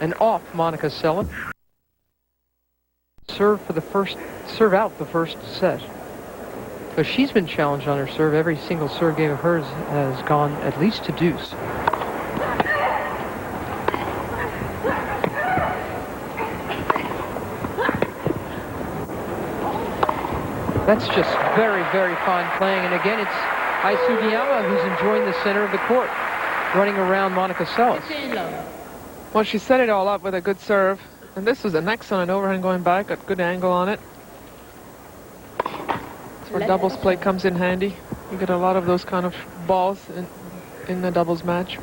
and off Monica Seles. Serve out the first set. So she's been challenged on her serve. Every single serve game of hers has gone at least to deuce. That's just very, very fine playing. And again, it's Sugiyama who's enjoying the center of the court, running around Monica Seles. Well, she set it all up with a good serve. And this was an excellent overhand going back, a good angle on it. That's where doubles play comes in handy. You get a lot of those kind of balls in the doubles match.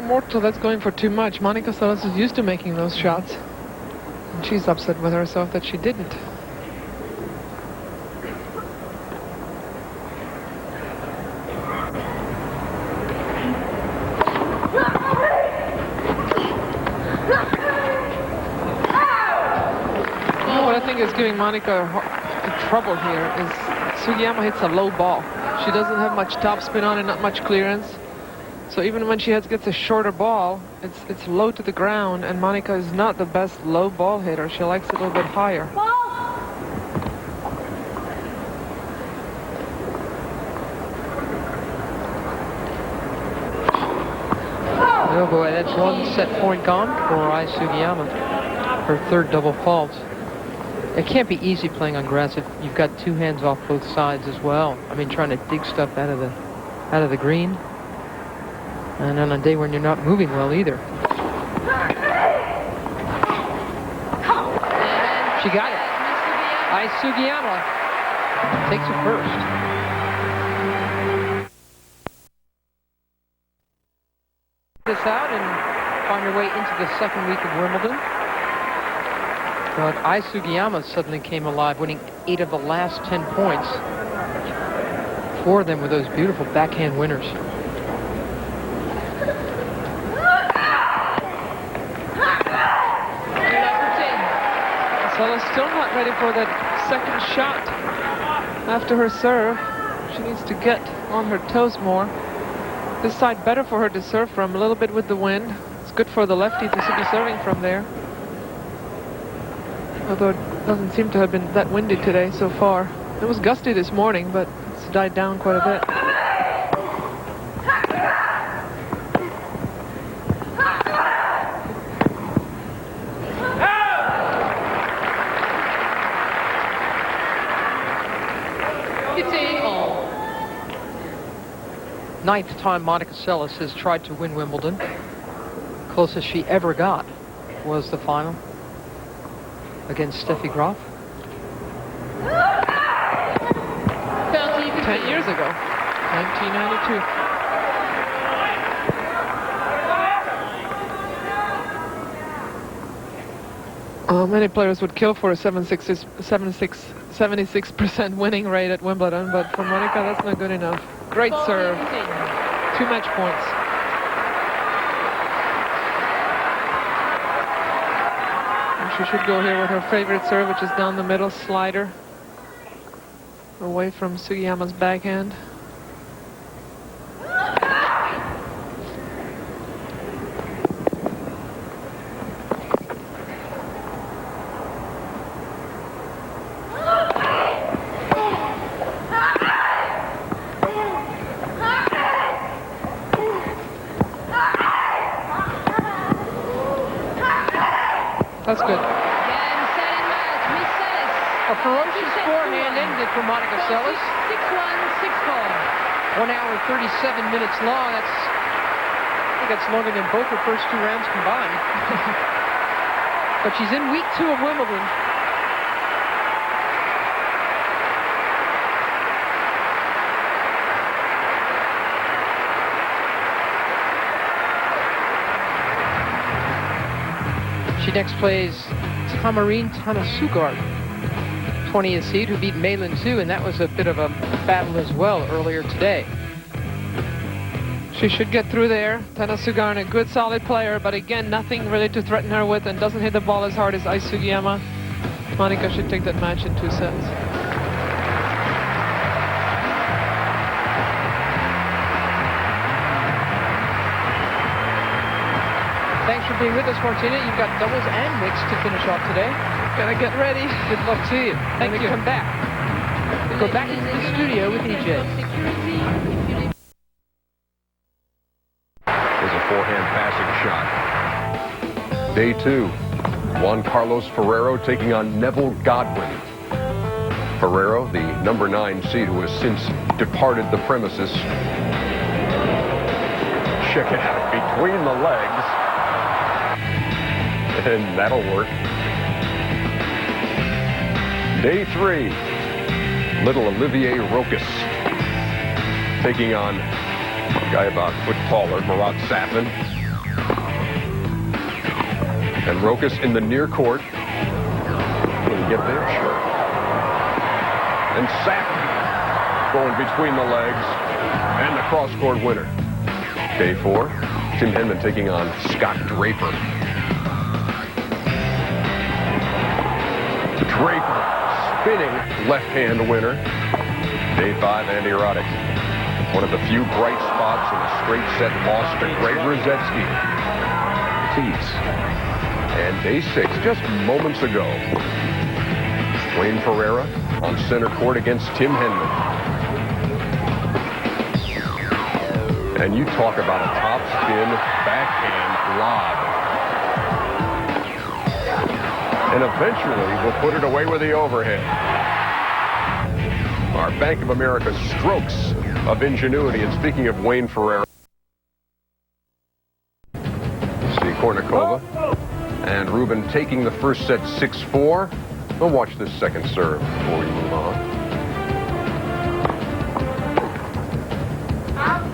Mortal, that's going for too much. Monica Seles is used to making those shots. And she's upset with herself that she didn't. What I think is giving Monica trouble here is Sugiyama hits a low ball. She doesn't have much topspin on it, not much clearance. So even when she gets a shorter ball, it's low to the ground, and Monica is not the best low ball hitter. She likes it a little bit higher. Oh boy, that's one set point gone for Sugiyama. Her third double fault. It can't be easy playing on grass if you've got two hands off both sides as well. I mean, trying to dig stuff out of the green. And on a day when you're not moving well either. She got it. Sugiyama takes it first. This out and find her way into the second week of Wimbledon. But Sugiyama suddenly came alive, winning 8 of the last 10 points. 4 of them were those beautiful backhand winners. Seles still not ready for that second shot after her serve. She needs to get on her toes more. This side better for her to serve from, a little bit with the wind. It's good for the lefty to be serving from there. Although it doesn't seem to have been that windy today so far. It was gusty this morning, but it's died down quite a bit. Ninth time Monica Seles has tried to win Wimbledon. Closest she ever got was the final against Steffi Graf. 10 years ago, 1992. Many players would kill for a 76% winning rate at Wimbledon, but for Monica, that's not good enough. Great serve. 2 match points. And she should go here with her favorite serve, which is down the middle, slider. Away from Sugiyama's backhand. That's good. Again, setting match, reset. A ferocious forehand ended for Monica Seles. 6-1, 6-4. 1 hour, 37 minutes long. I think that's longer than both her first 2 rounds combined. But she's in week 2 of Wimbledon. She next plays Marine Tanasugart, 20th seed, who beat Malin too, and that was a bit of a battle as well earlier today. She should get through there. Tanasugart, a good solid player, but again, nothing really to threaten her with, and doesn't hit the ball as hard as Ai Sugiyama. Monica should take that match in 2 sets. Thanks for being with us, Martina. You've got doubles and mixed to finish off today. Gotta get ready. Good luck to you. Thank you. Come back. Go back into the studio with EJ. Is a forehand passing shot. Day 2. Juan Carlos Ferrero taking on Neville Godwin. Ferrero, the number 9 seed who has since departed the premises. Check it out. Between the legs. And that'll work. Day 3. Little Olivier Rochus taking on a guy about a foot taller, Marat Safin. And Rochus in the near court. Will he get there? Sure. And Safin going between the legs and the cross-court winner. Day 4. Tim Henman taking on Scott Draper. Draper, spinning left-hand winner. Day 5, Andy Roddick. One of the few bright spots in a straight set loss to Greg Rosetsky. Please. And day 6, just moments ago, Wayne Ferreira on center court against Tim Henman. And you talk about a top spin backhand lob. And eventually we'll put it away with the overhead. Our Bank of America strokes of ingenuity. And speaking of Wayne Ferreira, see Kornikova and Rubin taking the first set 6-4. We'll watch this second serve before we move on.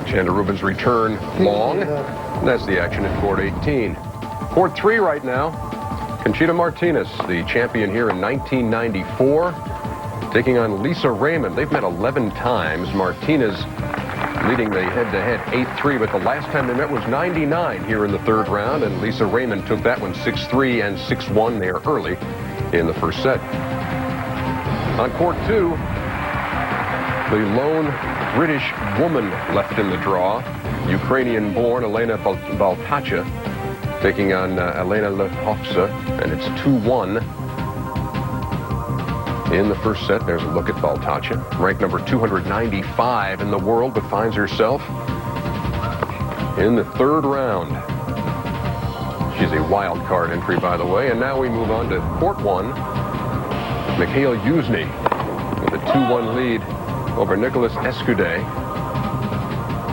Chanda Rubin's return long. And that's the action at court 18. Court 3 right now. Conchita Martinez, the champion here in 1994, taking on Lisa Raymond. They've met 11 times. Martinez leading the head-to-head 8-3, but the last time they met was 99 here in the 3rd round, and Lisa Raymond took that one 6-3 and 6-1 there early in the first set. On court 2, the lone British woman left in the draw, Ukrainian-born Elena Baltacha, taking on Elena Lehovsa, and it's 2-1 in the first set. There's a look at Baltacha, ranked number 295 in the world, but finds herself in the 3rd round. She's a wild card entry, by the way. And now we move on to court 1. Mikhail Yuzny with a 2-1 lead over Nicholas Escudé.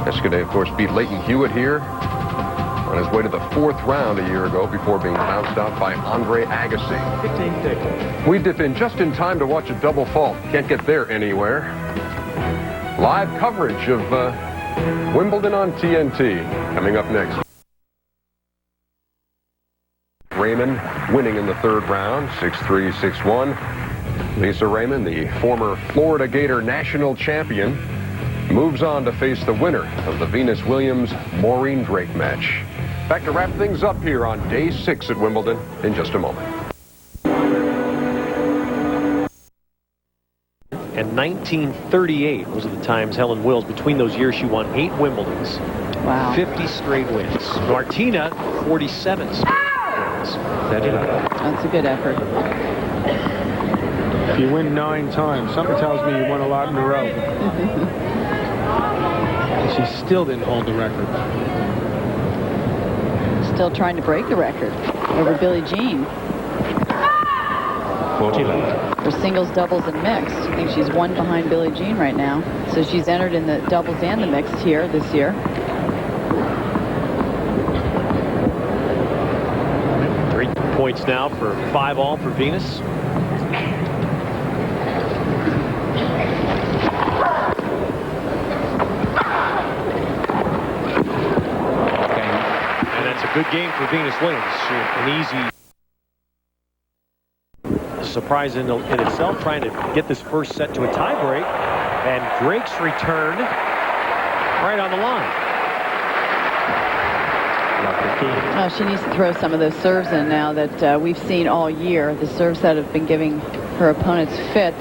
Escudé, of course, beat Leighton Hewitt here on his way to the 4th round a year ago before being bounced out by Andre Agassi. We dip in just in time to watch a double fault. Can't get there anywhere. Live coverage of Wimbledon on TNT coming up next. Raymond winning in the 3rd round, 6-3, 6-1. Lisa Raymond, the former Florida Gator national champion, moves on to face the winner of the Venus Williams-Maureen Drake match. Back to wrap things up here on day 6 at Wimbledon in just a moment. And 1938, those are the times Helen Wills, between those years she won 8 Wimbledons. Wow. 50 straight wins. Martina, 47 straight wins. That's a good effort. If you win 9 times, something tells me you won a lot in a row. She still didn't hold the record. Still trying to break the record over Billie Jean. 40 left. For singles, doubles, and mixed. I think she's one behind Billie Jean right now. So she's entered in the doubles and the mixed here this year. 3 points now for 5-all for Venus. And that's a good game for Venus Williams. An easy surprise in itself, trying to get this first set to a tiebreak. And Drake's return right on the line. Oh, she needs to throw some of those serves in now that we've seen all year. The serves that have been giving her opponents fits.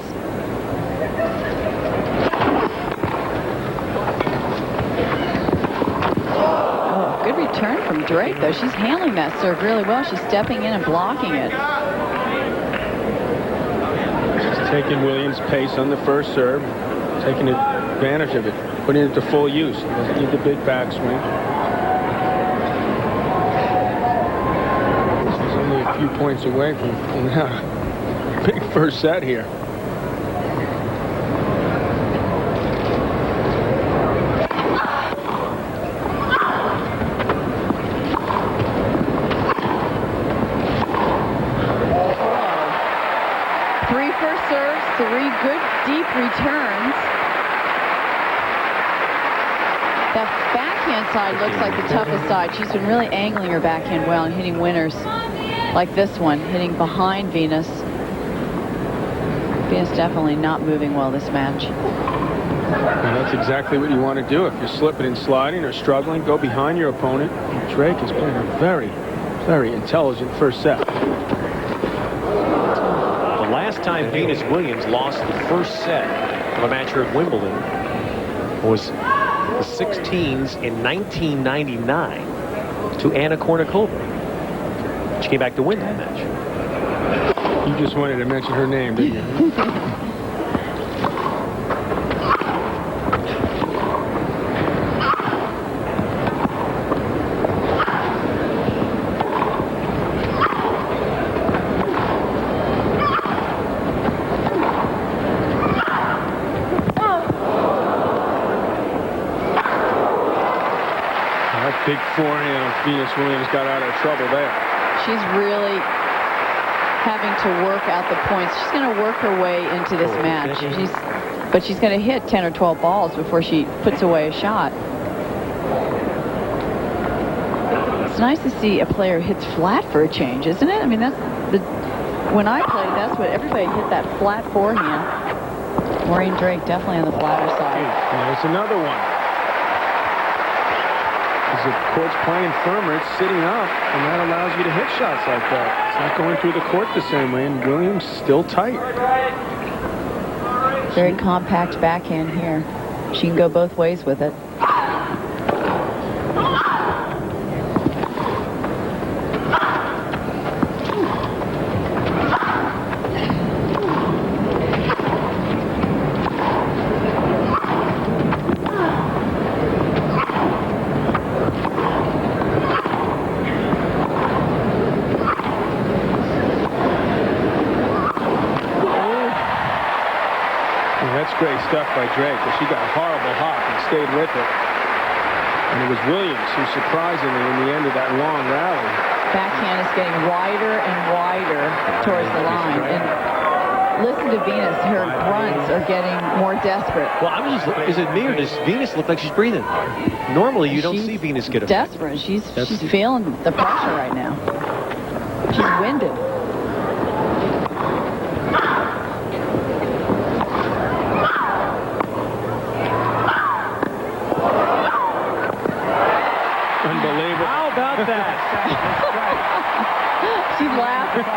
Oh, good return from Drake, though. She's handling that serve really well. She's stepping in and blocking it. She's taking Williams' pace on the first serve, taking advantage of it, putting it to full use. Doesn't need the big backswing. A few points away from a big first set here. Three first serves, 3 good deep returns. That backhand side looks like the toughest side. She's been really angling her backhand well and hitting winners. Like this one, hitting behind Venus. Venus definitely not moving well this match. And that's exactly what you want to do. If you're slipping and sliding or struggling, go behind your opponent. And Drake is playing a very, very intelligent first set. The last time Venus Williams lost the first set of a match here at Wimbledon was the 16s in 1999 to Anna Kournikova. She came back to win that match. You just wanted to mention her name, didn't you? That big forehand, Venus Williams got out of trouble there. She's really having to work out the points. She's going to work her way into this match. But she's going to hit 10 or 12 balls before she puts away a shot. It's nice to see a player hits flat for a change, isn't it? I mean, when I played, that's what everybody hit, that flat forehand. Maureen Drake definitely on the flatter side. There's another one. As the court's playing firmer, it's sitting up, and that allows you to hit shots like that. It's not going through the court the same way, and Williams still tight. Very compact backhand here. She can go both ways with it. Great stuff by Drake, but she got a horrible hop and stayed with it. And it was Williams who surprisingly in the end of that long rally. Backhand is getting wider and wider towards the line. And listen to Venus, her grunts are getting more desperate. Well, is it me or does Venus look like she's breathing? Normally you don't see Venus get a desperate. She's feeling the pressure right now. She's winded. She's laughing.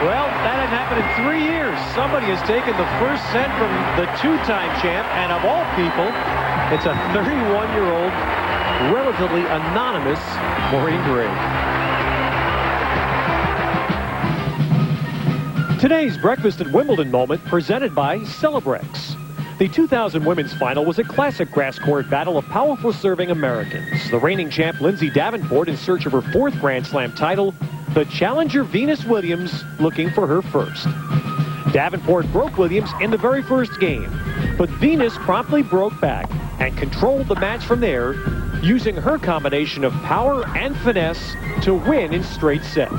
Well, that hadn't happened in 3 years. Somebody has taken the first set from the 2-time champ, and of all people, it's a 31-year-old, relatively anonymous Maureen Drake. Today's Breakfast at Wimbledon moment presented by Celebrex. The 2000 women's final was a classic grass court battle of powerful serving Americans. The reigning champ Lindsay Davenport, in search of her 4th Grand Slam title, the challenger Venus Williams looking for her first. Davenport broke Williams in the very first game, but Venus promptly broke back and controlled the match from there, using her combination of power and finesse to win in straight sets.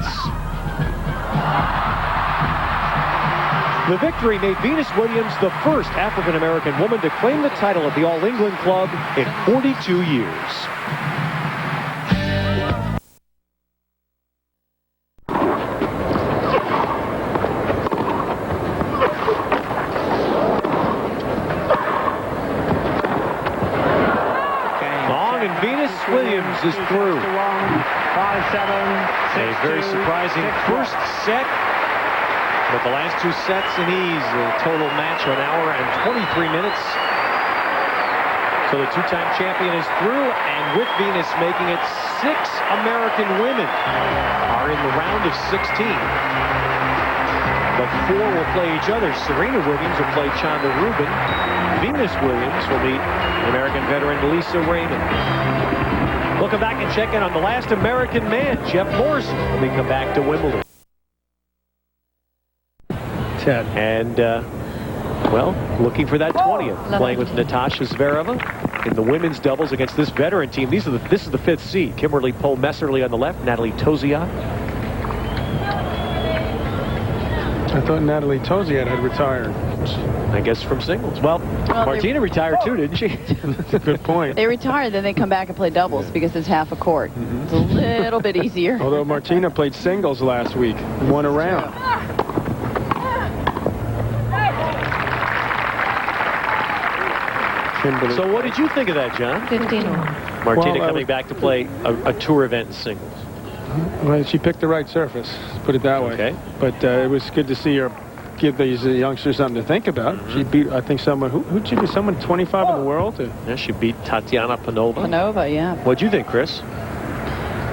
The victory made Venus Williams the first African-American woman to claim the title of the All-England Club in 42 years. Williams is through. 5-7. A very surprising first set, but the last two sets in ease. A total match of 1 hour and 23 minutes. So the two-time champion is through, and with Venus making it, 6 American women are in the round of 16. But 4 will play each other. Serena Williams will play Chanda Rubin. Venus Williams will meet the American veteran Lisa Raymond. We'll come back and check in on the last American man, Jeff Morrison, when we come back to Wimbledon. Ted. And, well, looking for that 20th, playing with Natasha Zvereva in the women's doubles against this veteran team. This is the 5th seed. Kimberly Po-Messerli on the left, Nathalie Tauziat. I thought Nathalie Tauziat had retired. I guess from singles. Well, Martina retired too, didn't she? That's a good point. They retire, then they come back and play doubles because it's half a court. It's a little bit easier. Although Martina played singles last week and won a round. Kimberly. So what did you think of that, John? 15. Martina coming back to play a tour event in singles. Well, she picked the right surface, put it that way. Okay. But it was good to see her give these youngsters something to think about. She beat, I think, someone, who'd she be? Someone 25 in the world? Yeah, she beat Tatiana Panova. Panova, yeah. What'd you think, Chris?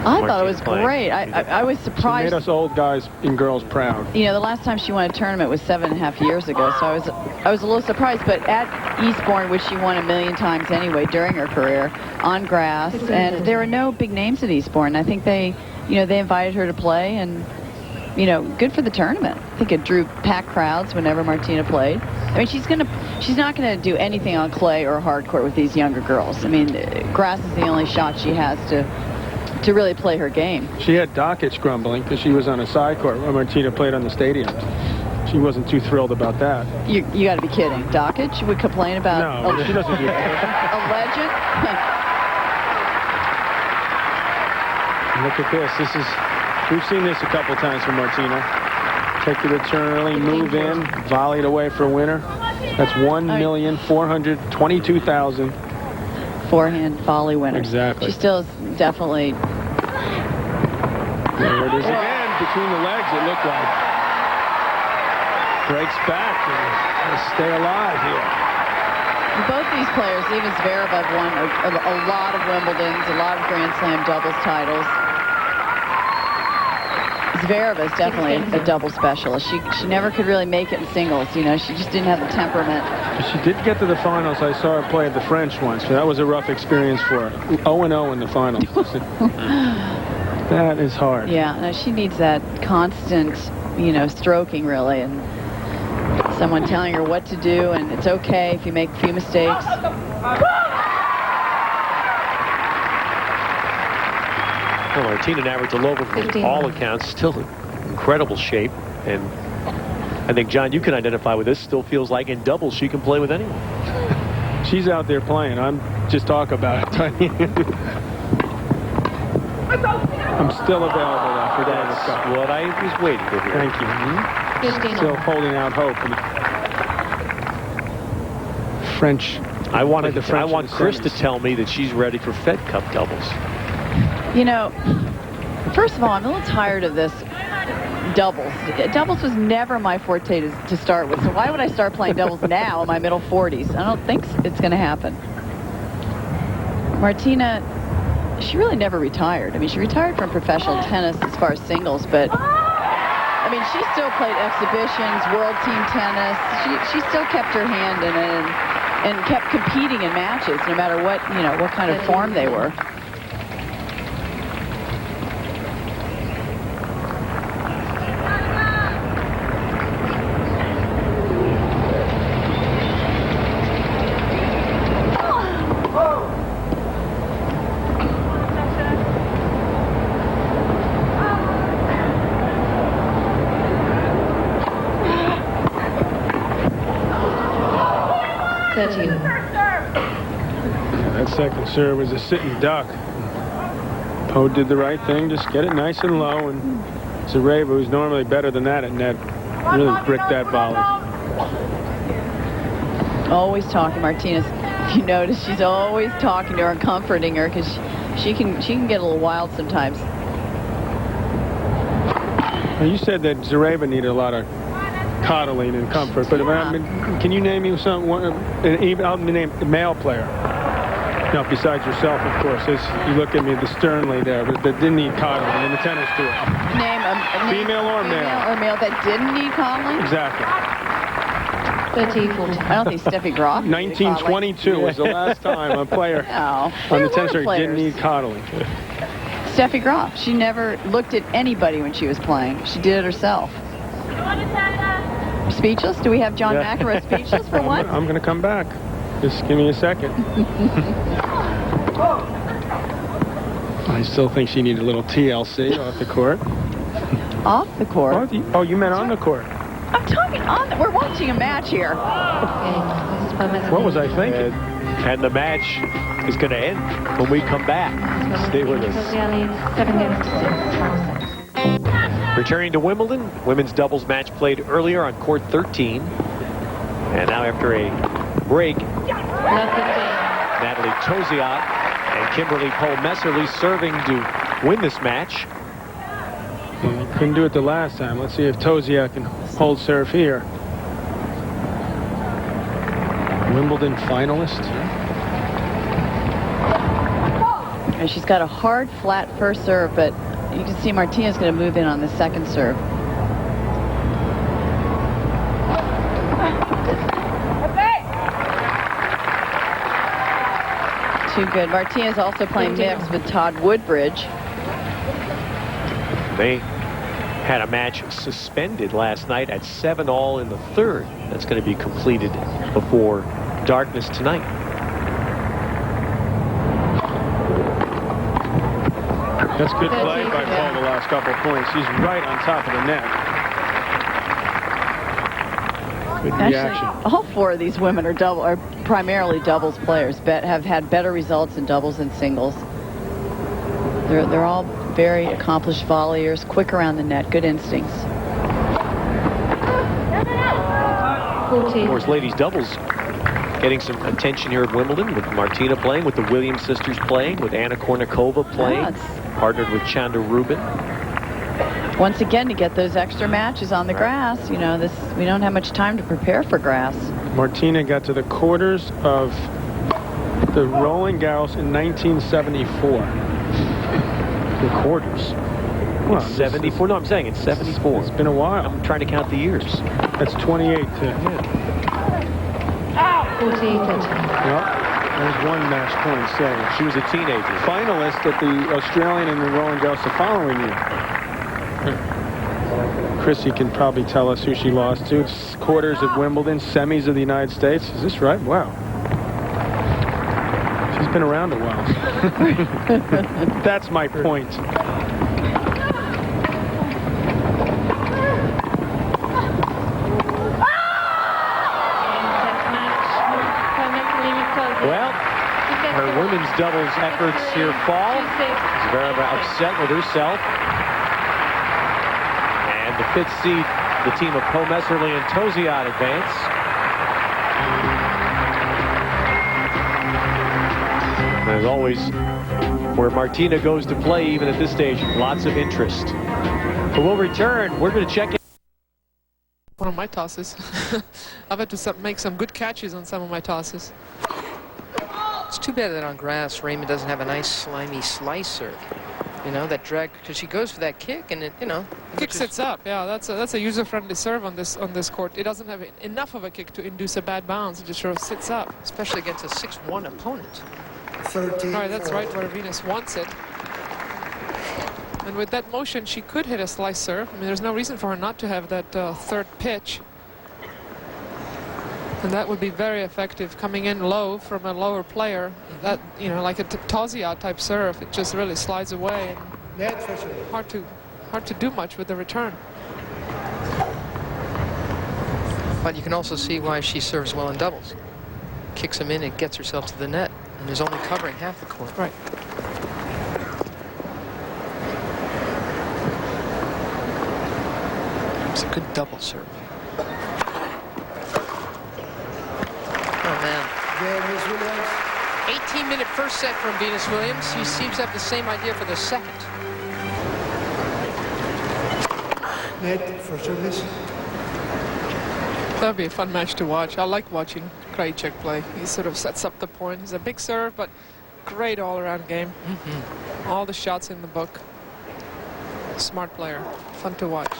I thought it was great. I was surprised. She made us old guys and girls proud. You know, the last time she won a tournament was 7.5 years ago, so I was a little surprised. But at Eastbourne, which she won 1,000,000 times anyway during her career, on grass, and there were no big names at Eastbourne. I think they invited her to play, and good for the tournament. I think it drew packed crowds whenever Martina played. I mean, she's not gonna do anything on clay or hard court with these younger girls. I mean, grass is the only shot she has to really play her game. She had Dockage grumbling because she was on a side court when Martina played on the stadium. She wasn't too thrilled about that. You got to be kidding. Dockage would complain about. No, she doesn't do that. A legend. Look at this. We've seen this a couple times from Martina. Take the return early, move in, volleyed away for a winner. That's 1,422,000. Forehand volley winner. Exactly. She still is definitely. There it is again, between the legs, it looked like. Breaks back and stay alive here. Both these players, even Zvereva, have won a lot of Wimbledons, a lot of Grand Slam doubles titles. Zvereva is definitely a double specialist. She never could really make it in singles. She just didn't have the temperament. She did get to the finals. I saw her play at the French once. That was a rough experience for her. 0-0 in the finals. That is hard. Yeah, no, she needs that constant, stroking really, and someone telling her what to do, and it's okay if you make a few mistakes. Well, Martina Navratilova, from all accounts, still in incredible shape. And I think, John, you can identify with this. Still feels like in doubles she can play with anyone. She's out there playing. I'm just talking about it. I'm still available after that. That's what I was waiting for here. Thank you. Still holding out hope. French. I want Chris to tell me that she's ready for Fed Cup doubles. First of all, I'm a little tired of this doubles. Doubles was never my forte to start with, so why would I start playing doubles now in my middle 40s? I don't think it's going to happen. Martina, she really never retired. I mean, she retired from professional tennis as far as singles, but I mean, she still played exhibitions, world team tennis. She still kept her hand in it and kept competing in matches, no matter what kind of form they were. That second serve was a sitting duck. Po did the right thing, just get it nice and low, and Zvereva, who's normally better than that at net, really bricked that volley. Always talking, Martinez. If you notice, she's always talking to her and comforting her, because she can get a little wild sometimes. Well, you said that Zvereva needed a lot of coddling and comfort, but can you name me I'll name a male player? No, besides yourself, of course. You look at me sternly there, but that didn't need coddling in the tennis tour. Name a female or male? Or male that didn't need coddling? Exactly. 30-40. I don't think Steffi Graf. 1922 was the last time a player on the tennis tour didn't need coddling. Steffi Graf. She never looked at anybody when she was playing. She did it herself. Speechless? Do we have John McEnroe speechless for what? I'm going to come back. Just give me a second. I still think she needed a little TLC off the court. Off the court? Oh, you meant on the court. I'm talking on the... We're watching a match here. What was I thinking? And the match is going to end when we come back. Stay with us. Returning to Wimbledon, women's doubles match played earlier on court 13. And now after a break, Nathalie Tauziat and Kimberly Po-Messerli serving to win this match. Couldn't do it the last time. Let's see if Tauziat can hold serve here. Wimbledon finalist. And she's got a hard, flat first serve, but you can see Martina's going to move in on the second serve. Too good. Martina's also playing mixed with Todd Woodbridge. They had a match suspended last night at 7-all in the third. That's going to be completed before darkness tonight. That's good play by Paul the last couple of points. He's right on top of the net. Good reaction. Actually, all four of these women are primarily doubles players, have had better results in doubles and singles. They're all very accomplished volleyers, quick around the net, good instincts. Of course, ladies doubles getting some attention here at Wimbledon, with Martina playing, with the Williams sisters playing, with Anna Kournikova playing, partnered with Chanda Rubin. Once again, to get those extra matches on the grass, you know, we don't have much time to prepare for grass. Martina got to the quarters of the Roland Garros in 1974. The quarters. Well, 74? No, I'm saying it's 74. It's been a while. I'm trying to count the years. That's 28 to... Well, there's one match point saved. She was a teenager. Finalist at the Australian and the Roland Garros the following year. Chrissy can probably tell us who she lost to. Quarters at Wimbledon, semis of the United States. Is this right? Wow. She's been around a while. That's my point. Well, her women's doubles efforts here fall. Zvereva upset with herself. And the fifth seed, the team of Po-Messerli and Tauziat advance. As always, where Martina goes to play, even at this stage, lots of interest. But we'll return. We're going to check in. One of my tosses. I've had to make some good catches on some of my tosses. It's too bad that on grass, Raymond doesn't have a nice slimy slicer. You know, that drag, because she goes for that kick, and it, you know, kick sits up. Yeah, that's a user-friendly serve on this court. It doesn't have enough of a kick to induce a bad bounce. It just sort of sits up, especially against a 6-1 opponent. 13. All right, that's right where Venus wants it. And with that motion, she could hit a slice serve. I mean, there's no reason for her not to have that third pitch. And that would be very effective, coming in low from a lower player. That, you know, like a Tauziat type serve, it just really slides away. And hard to do much with the return. But you can also see why she serves well in doubles. kicks them in and gets herself to the net, and is only covering half the court. Right. It's a good double serve. Oh, man. 18-minute first set from Venus Williams. She seems to have the same idea for the second. Net for service. That'd be a fun match to watch. I like watching Krajicek play. He sort of sets up the point. He's a big serve, but great all-around game. All the shots in the book. Smart player. Fun to watch.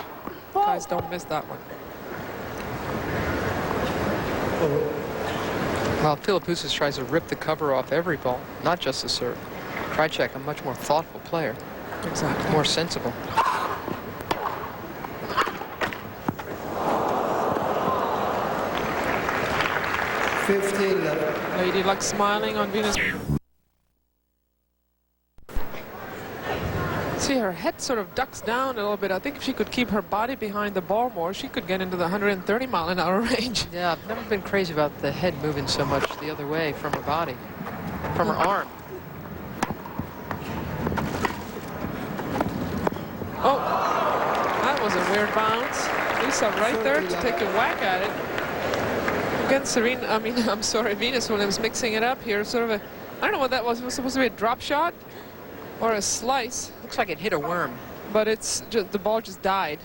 Guys, don't miss that one. Well, Philippoussis tries to rip the cover off every ball, not just the serve. Krajicek, a much more thoughtful player. Exactly. More sensible. Lady Luck smiling on Venus. See, her head sort of ducks down a little bit. I think if she could keep her body behind the ball more, she could get into the 130-mile-an-hour range. Yeah, I've never been crazy about the head moving so much the other way from her body, from her arm. Oh, that was a weird bounce. Lisa right there to take a whack at it. Again, Venus Williams mixing it up here. Sort of a, I don't know what that was. It was supposed to be a drop shot or a slice. Looks like it hit a worm. But it's just, the ball just died.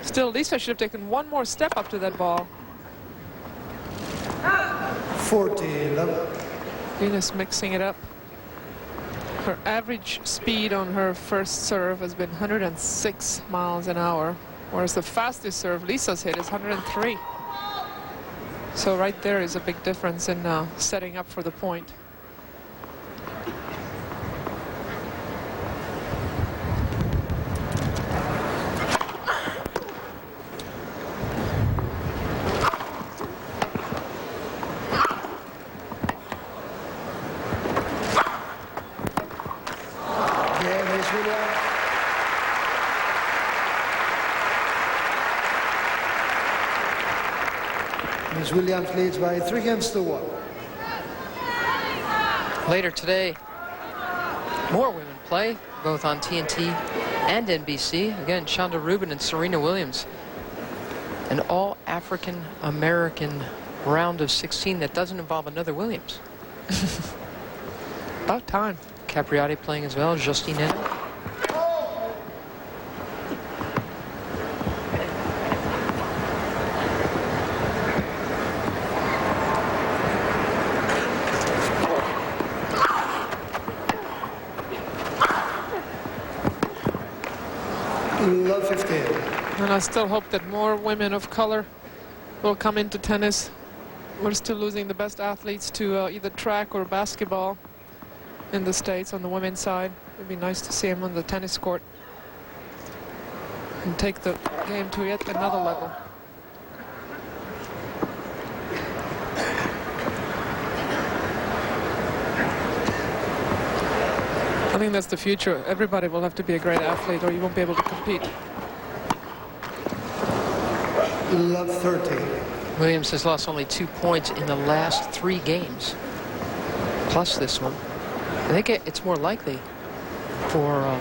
Still, Lisa should have taken one more step up to that ball. 40-11. Venus mixing it up. Her average speed on her first serve has been 106 miles an hour, whereas the fastest serve Lisa's hit is 103. So right there is a big difference in setting up for the point. Ms. Williams leads by 3-1. Later today, more women play, both on TNT and NBC. Again, Chanda, Rubin, and Serena Williams. An all-African-American round of 16 that doesn't involve another Williams. About time. Capriati playing as well, Justine. And I still hope that more women of color will come into tennis. We're still losing the best athletes to either track or basketball in the States on the women's side. It'd be nice to see them on the tennis court and take the game to yet another level. I think that's the future. Everybody will have to be a great athlete or you won't be able to compete. Love 30. Williams has lost only 2 points in the last 3 games, plus this one. I think it's more likely for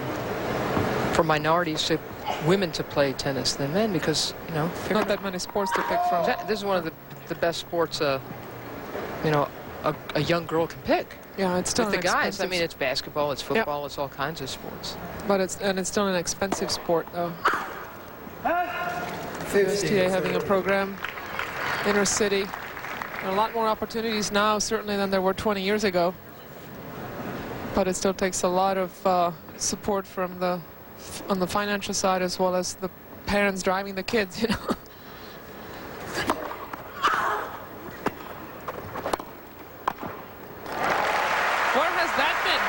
minorities women to play tennis than men because, you know, not that many sports to pick from. This is one of the best sports, you know, a young girl can pick. Yeah, it's still with the guys. I mean, it's basketball, it's football, it's all kinds of sports. But it's still an expensive sport, though. USTA having a program, inner city. There are a lot more opportunities now, certainly, than there were 20 years ago. But it still takes a lot of support from on the financial side as well as the parents driving the kids, you know. Where has that been?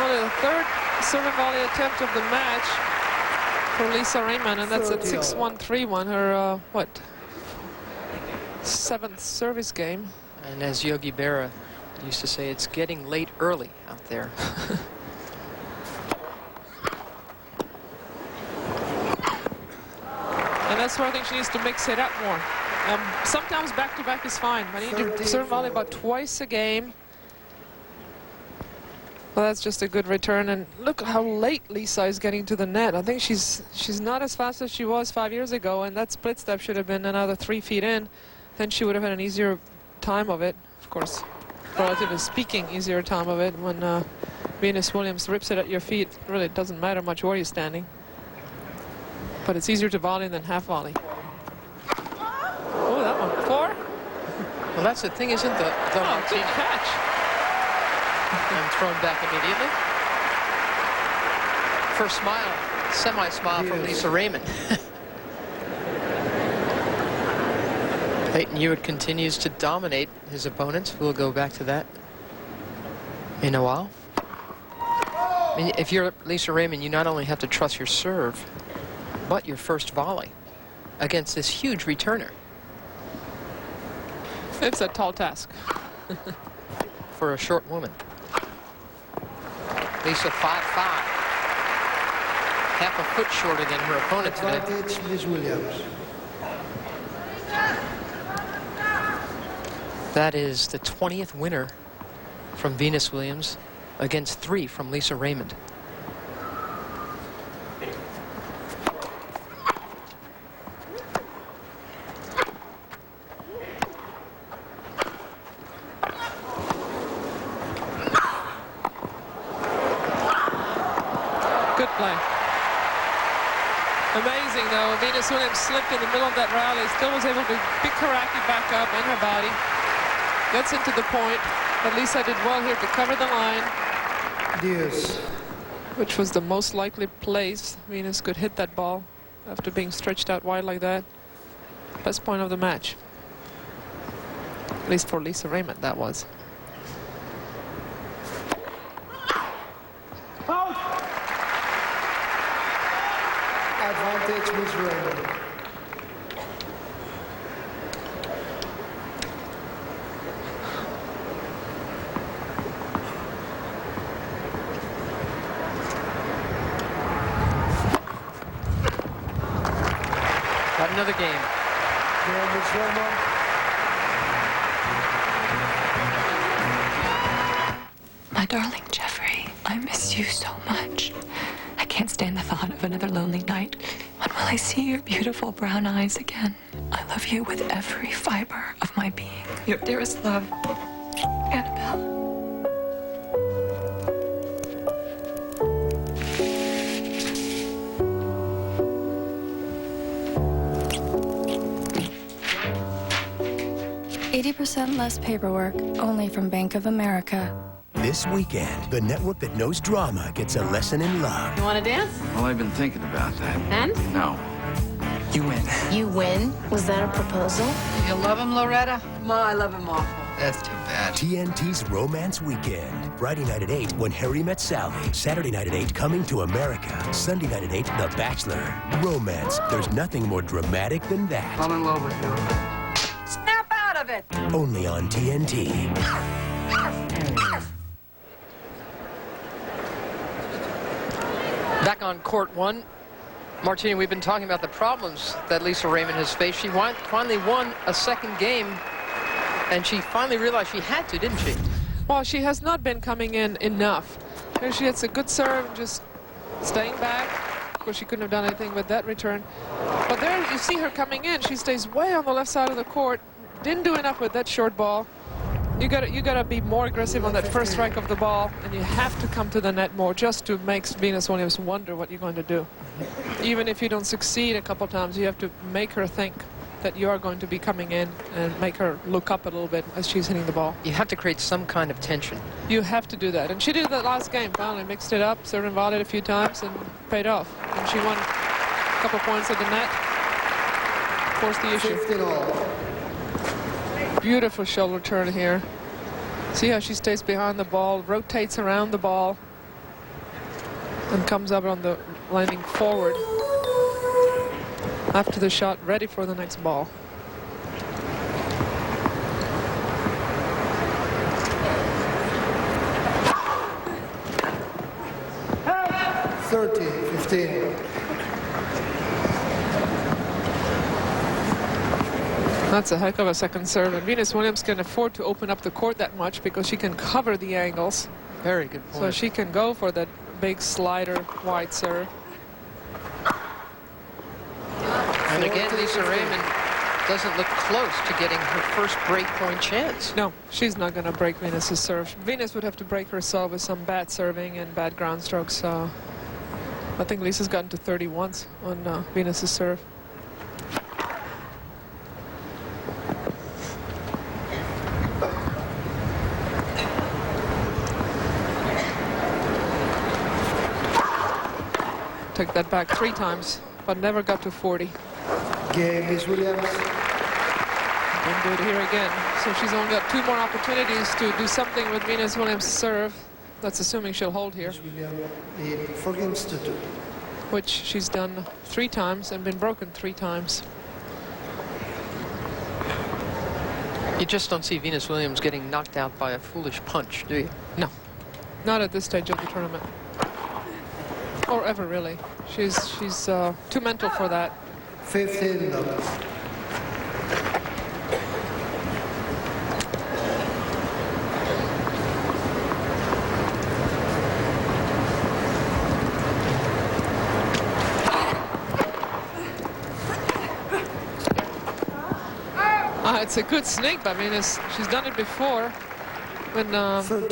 Only the third serve volley attempt of the match for Lisa Raymond, and that's at 6-1, 3-1. Her, what, 7th service game. And as Yogi Berra used to say, it's getting late early out there. And that's where I think she needs to mix it up more. Sometimes back-to-back is fine. I need to serve volley about twice a game. Well, that's just a good return. And look how late Lisa is getting to the net. I think she's not as fast as she was 5 years ago, and that split step should have been another 3 feet in. Then she would have had an easier time of it. Of course, relatively speaking, easier time of it. When Venus Williams rips it at your feet, it really doesn't matter much where you're standing. But it's easier to volley than half volley. Oh, that one. 4? Well, that's the thing, isn't the Oh, good catch. And thrown back immediately. First smile, semi-smile from Lisa Raymond. Leighton Hewitt continues to dominate his opponents. We'll go back to that in a while. I mean, if you're Lisa Raymond, you not only have to trust your serve, but your first volley against this huge returner. It's a tall task. For a short woman. Lisa 5'5". Half a foot shorter than her opponent today. Advantage, Miss Williams. That is the 20th winner from Venus Williams against 3 from Lisa Raymond. Good play. Amazing, though. Venus Williams slipped in the middle of that rally. Still was able to pick her racket back up and her body. Gets into the point. But Lisa did well here to cover the line. Yes. Which was the most likely place Venus could hit that ball after being stretched out wide like that. Best point of the match. At least for Lisa Raymond, that was. Advantage, Miss Raymond. Got another game. Yeah, Miss Raymond. My darling Jeffrey, I miss you so much. I can't stand the thought of another lonely night. When will I see your beautiful brown eyes again? I love you with every fiber of my being. Your dearest love, Annabelle. 80% less paperwork, only from Bank of America. This weekend, the network that knows drama gets a lesson in love. You want to dance? Well, I've been thinking about that. And? No. You win. You win? Was that a proposal? You love him, Loretta? Ma, I love him awful. That's too bad. TNT's Romance Weekend. Friday night at 8, When Harry Met Sally. Saturday night at 8, Coming to America. Sunday night at 8, The Bachelor. Romance. There's nothing more dramatic than that. I'm in love with you. Snap out of it! Only on TNT. Back on court 1. Martina, we've been talking about the problems that Lisa Raymond has faced. She finally won a second game, and she finally realized she had to, didn't she? Well, she has not been coming in enough. Here she hits a good serve, just staying back. Of course, she couldn't have done anything with that return. But there you see her coming in. She stays way on the left side of the court. Didn't do enough with that short ball. You gotta be more aggressive on that first strike of the ball, and you have to come to the net more just to make Venus Williams wonder what you're going to do. Even if you don't succeed a couple times, you have to make her think that you are going to be coming in and make her look up a little bit as she's hitting the ball. You have to create some kind of tension. You have to do that, and she did that last game. Finally mixed it up, served and volleyed a few times, and paid off. And she won a couple points at the net, forced the issue. 15-all. Beautiful shoulder turn here. See how she stays behind the ball, rotates around the ball, and comes up on the landing forward after the shot, ready for the next ball. Thirty, 15. That's a heck of a second serve. And Venus Williams can afford to open up the court that much because she can cover the angles. Very good point. So she can go for that big slider wide serve. And again, Lisa Raymond doesn't look close to getting her first break point chance. No, she's not going to break Venus's serve. Venus would have to break herself with some bad serving and bad ground strokes. I think Lisa's gotten to 30 once on Venus's serve. Took that back 3 times, but never got to 40. Game is Williams. Didn't do it here again. So she's only got 2 more opportunities to do something with Venus Williams' serve. That's assuming she'll hold here. Williams 4 games to 2. Which she's done 3 times and been broken 3 times. You just don't see Venus Williams getting knocked out by a foolish punch, do you? No, not at this stage of the tournament. Or ever, really. She's too mental for that. 15 love. It's a good sneak by Venus. She's done it before. When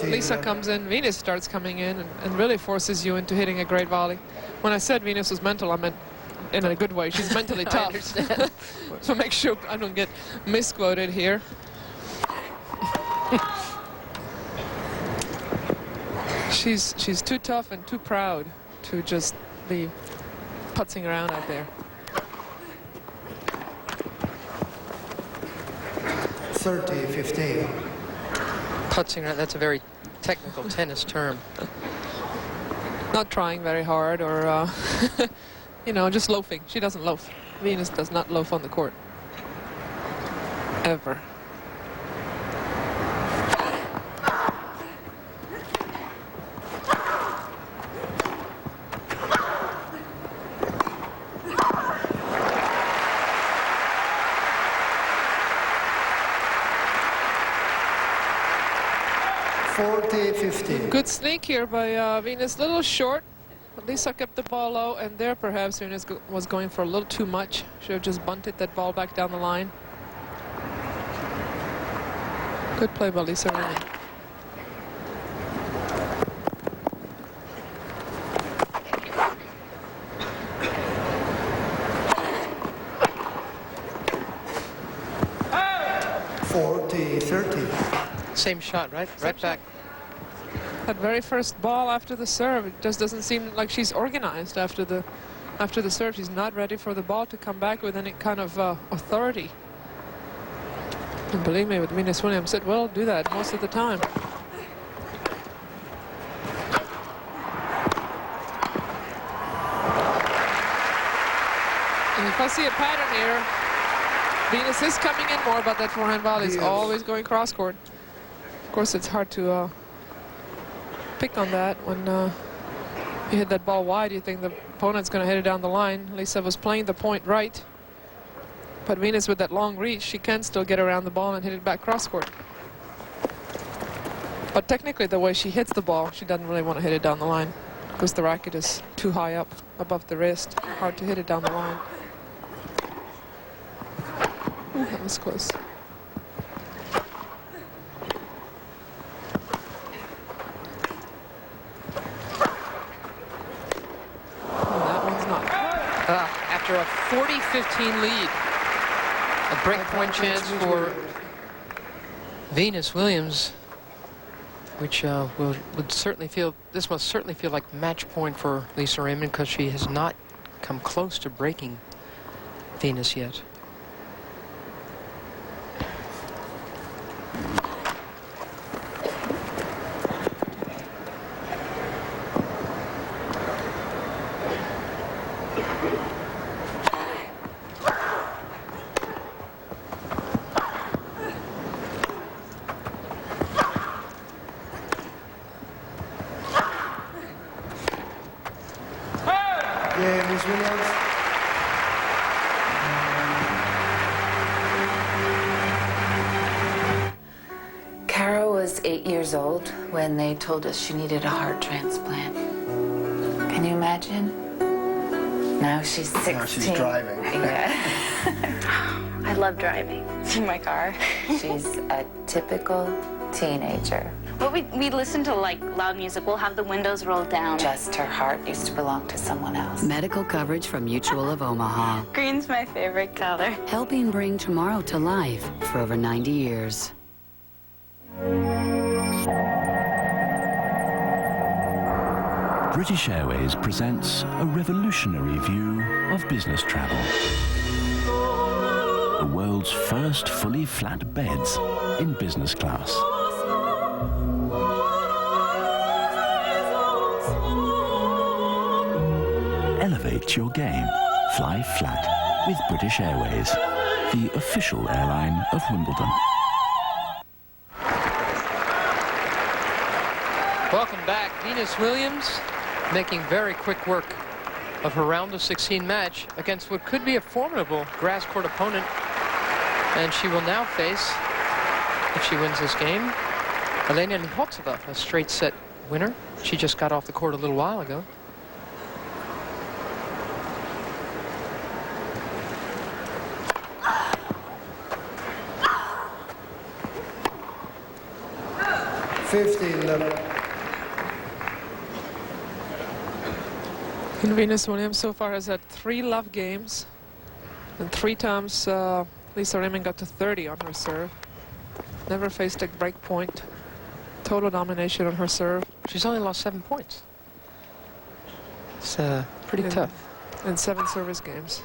Lisa comes in, Venus starts coming in and really forces you into hitting a great volley. When I said Venus was mental, I meant in a good way. She's mentally tough. I understand. So make sure I don't get misquoted here. She's too tough and too proud to just be putzing around out there. 30-15. Putzing around, that's a very technical tennis term. Not trying very hard or, you know, just loafing. She doesn't loaf. Venus does not loaf on the court. Ever. Good sneak here by Venus. Little short. Lisa kept the ball low, and there perhaps Venus was going for a little too much. Should have just bunted that ball back down the line. Good play by Lisa Raymond. Same shot, right? Right back. That very first ball after the serve, it just doesn't seem like she's organized after the serve. She's not ready for the ball to come back with any kind of authority. And believe me, with Venus Williams, it will do that most of the time. And if I see a pattern here, Venus is coming in more, but that forehand volley is always going cross court. Of course, it's hard to pick on that when you hit that ball wide. You think the opponent's going to hit it down the line. Lisa was playing the point right, but Venus with that long reach, she can still get around the ball and hit it back cross court. But technically, the way she hits the ball, she doesn't really want to hit it down the line because the racket is too high up above the wrist. Hard to hit it down the line. Ooh, that was close. After a 40-15 lead, a breakpoint chance for Venus Williams, which would certainly feel, this must certainly feel like match point for Lisa Raymond because she has not come close to breaking Venus yet. 8 years old when they told us she needed a heart transplant. Can you imagine? Now she's 16. Now she's driving. Yeah. I love driving in my car. She's a typical teenager. Well, we listen to like loud music. We'll have the windows rolled down. Just her heart used to belong to someone else. Medical coverage from Mutual of Omaha. Green's my favorite color. Helping bring tomorrow to life for over 90 years. British Airways presents a revolutionary view of business travel. The world's first fully flat beds in business class. Elevate your game. Fly flat with British Airways, the official airline of Wimbledon. Welcome back. Venus Williams making very quick work of her round of 16 match against what could be a formidable grass court opponent. And she will now face, if she wins this game, Eleni, a straight set winner. She just got off the court a little while ago. And Venus Williams so far has had 3 love games, and 3 times Lisa Raymond got to 30 on her serve. Never faced a break point. Total domination on her serve. She's only lost 7 points. It's pretty tough. In 7 service games.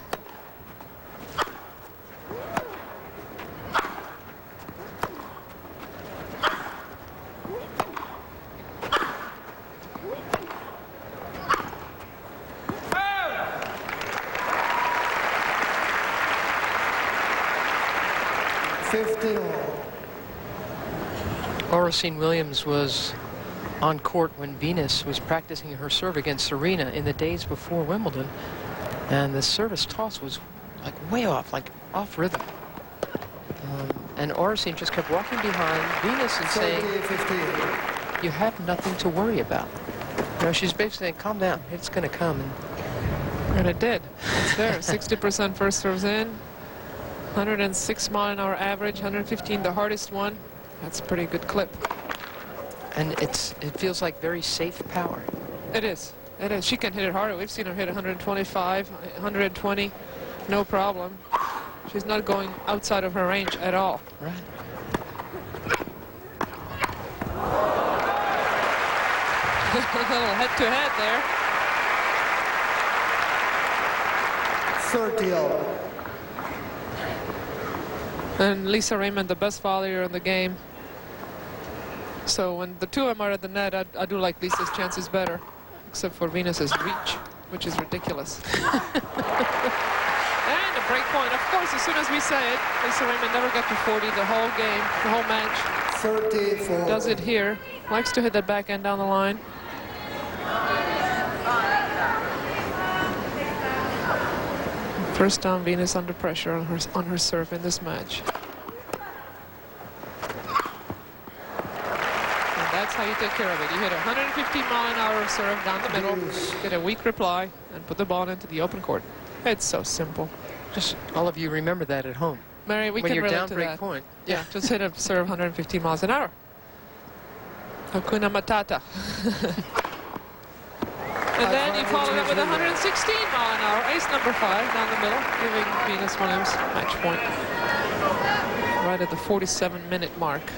Oracene Williams was on court when Venus was practicing her serve against Serena in the days before Wimbledon, and the service toss was like way off, like off rhythm. And Oracene just kept walking behind Venus and saying, you have nothing to worry about. You know, she's basically saying, calm down, it's going to come. And it did. It's there. 60% first serves in. 106 mile-an-hour average, 115 the hardest one. That's a pretty good clip. And it feels like very safe power. It is. It is. She can hit it harder. We've seen her hit 125, 120, no problem. She's not going outside of her range at all. Right. A little head-to-head there. 30 all. And Lisa Raymond, the best volleyer in the game. So when the 2 of them are at the net, I do like Lisa's chances better, except for Venus's reach, which is ridiculous. And a break point. Of course, as soon as we say it, Lisa Raymond never got to 40 the whole game, the whole match. 34. Does it here. Likes to hit that backhand down the line. First time Venus under pressure on her serve in this match. And that's how you take care of it. You hit 150 mile-an-hour serve down the middle, get a weak reply, and put the ball into the open court. It's so simple. Just all of you remember that at home. Mary, we when can you're relate down to break that. point. Yeah, just hit a serve 150 miles an hour. Hakuna Matata. And then you follow it with 116 mile an hour, ace number 5 down the middle, giving Venus Williams match point. Right at the 47-minute mark.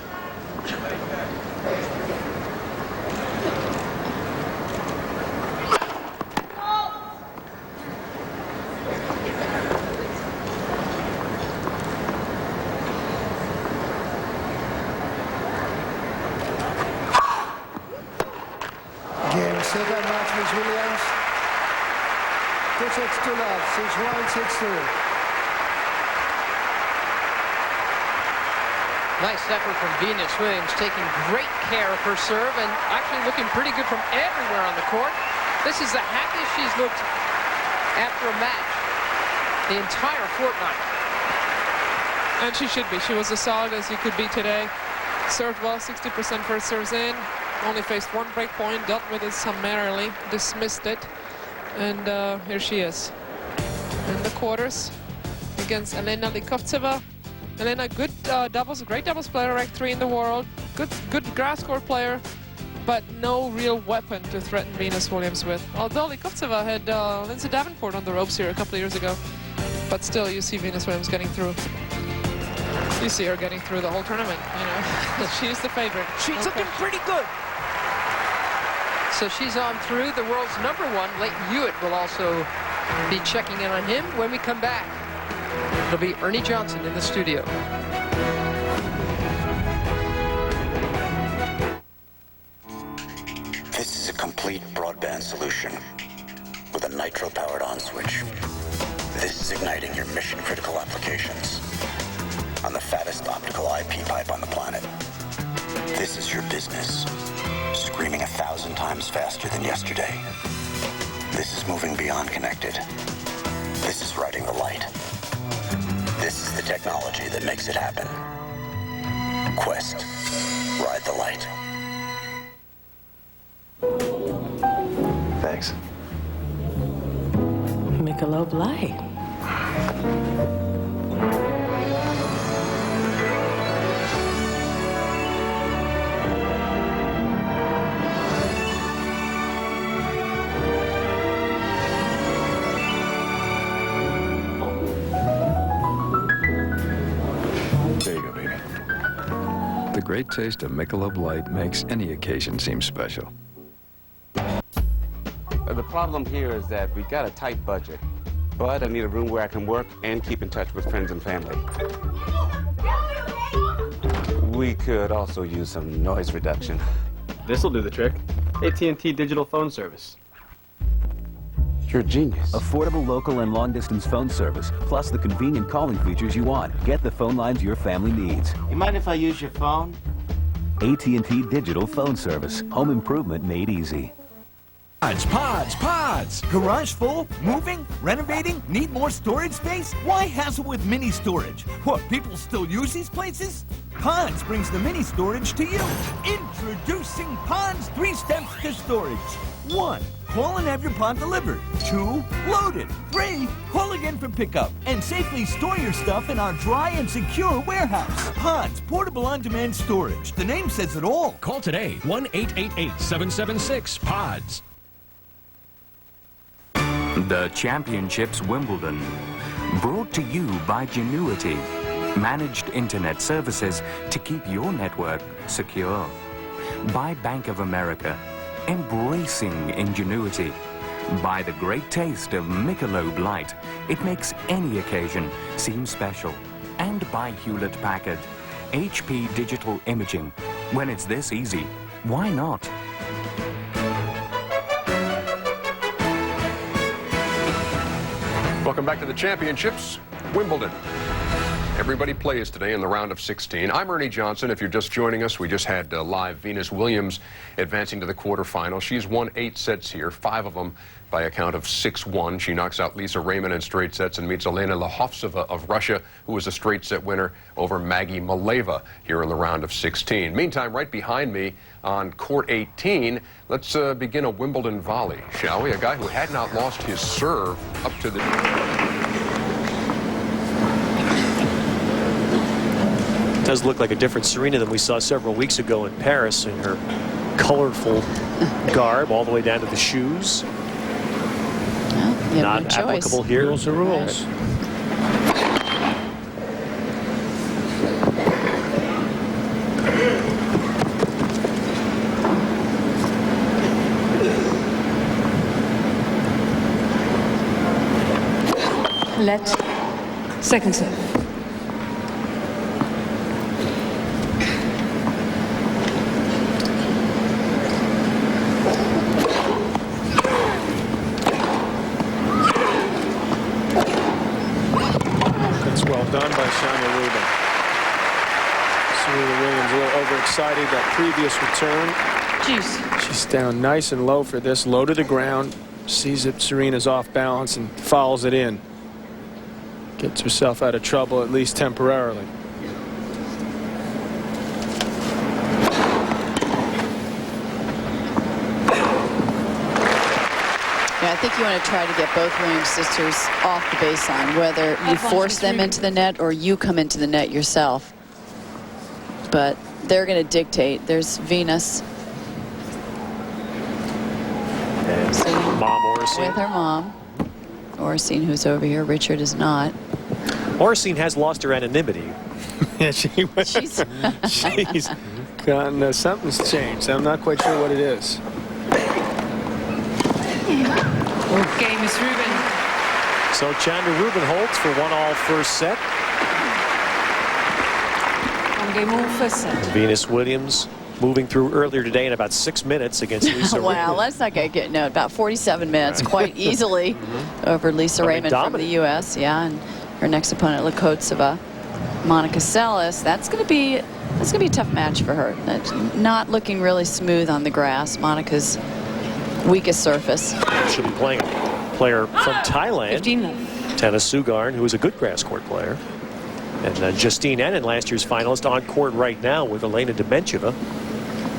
Second match, Miss Williams. 2 sets to love, 6-1, 6-2. Nice effort from Venus Williams, taking great care of her serve and actually looking pretty good from everywhere on the court. This is the happiest she's looked after a match the entire fortnight. And she should be. She was as solid as you could be today. Served well, 60% first serves in. Only faced one break point, dealt with it summarily, dismissed it. And here she is in the quarters against Elena Likovtseva. Elena, good doubles, great doubles player, ranked 3 in the world. Good grass court player, but no real weapon to threaten Venus Williams with. Although Likovtseva had Lindsay Davenport on the ropes here a couple of years ago. But still, you see Venus Williams getting through. You see her getting through the whole tournament, you know. She's the favorite. She's looking pretty good. So she's on through. The world's #1, Leighton Hewitt, will also be checking in on him when we come back. It'll be Ernie Johnson in the studio. This is a complete broadband solution with a nitro-powered on switch. This is igniting your mission-critical applications on the fattest optical IP pipe on the planet. This is your business, screaming 1,000 times faster than yesterday. This is moving beyond connected. This is riding the light. This is the technology that makes it happen. Quest. Ride the light. Thanks. Michelob Light. There you go, baby. The great taste of Michelob Light makes any occasion seem special. The problem here is that we got a tight budget, but I need a room where I can work and keep in touch with friends and family. We could also use some noise reduction. This'll do the trick. AT&T digital phone service. You're a genius. Affordable local and long-distance phone service, plus the convenient calling features you want. Get the phone lines your family needs. You mind if I use your phone? AT&T digital phone service. Home improvement made easy. Pods! Garage full? Moving? Renovating? Need more storage space? Why hassle with mini storage? What, people still use these places? Pods brings the mini storage to you. Introducing Pods 3 steps to storage. 1. Call and have your pod delivered. 2. Load it. 3. Call again for pickup. And safely store your stuff in our dry and secure warehouse. Pods, portable on-demand storage. The name says it all. Call today, 1-888-776-PODS. The Championships Wimbledon, brought to you by Genuity, managed internet services to keep your network secure. By Bank of America, embracing ingenuity. By the great taste of Michelob Light, it makes any occasion seem special. And by Hewlett-Packard, HP Digital Imaging. When it's this easy, why not? Welcome back to the championships, Wimbledon. Everybody plays today in the round of 16. I'm Ernie Johnson. If you're just joining us, we just had live Venus Williams advancing to the quarterfinals. She's won 8 sets here, 5 of them by a count of 6-1. She knocks out Lisa Raymond in straight sets and meets Elena Lihovtseva of Russia, who was a straight set winner over Maggie Maleva here in the round of 16. Meantime, right behind me on court 18, let's begin a Wimbledon volley, shall we? A guy who had not lost his serve up to the... Does look like a different Serena than we saw several weeks ago in Paris in her colorful garb all the way down to the shoes. Well, not applicable here. Rules are rules. Let. Second serve. Done by Shania Rubin. Serena Williams a little overexcited that previous return. Jeez. She's down nice and low for this, low to the ground, sees that Serena's off balance and fouls it in. Gets herself out of trouble, at least temporarily. I think you want to try to get both Williams sisters off the baseline, whether you force them into the net or you come into the net yourself. But they're going to dictate. There's Venus. And Mom Maureen. With her mom. Maureen, who's over here. Richard is not. Maureen has lost her anonymity. Yeah, she's gotten, something's changed. I'm not quite sure what it is. Game is Rubin. So Chanda Rubin holds for 1-all first set. 1 game all first set. Venus Williams moving through earlier today in about 6 minutes against Lisa Wow, Raymond. let's not get no, about 47 minutes quite easily over Lisa Raymond from the U.S. Yeah, and her next opponent, Lakotsova, Monica Seles. That's going to be a tough match for her. That's not looking really smooth on the grass. Monica's weakest surface. She'll be playing a player from Thailand, Tana Sugarn, who is a good grass court player. And Justine Henin, last year's finalist, on court right now with Eleni Dementjeva.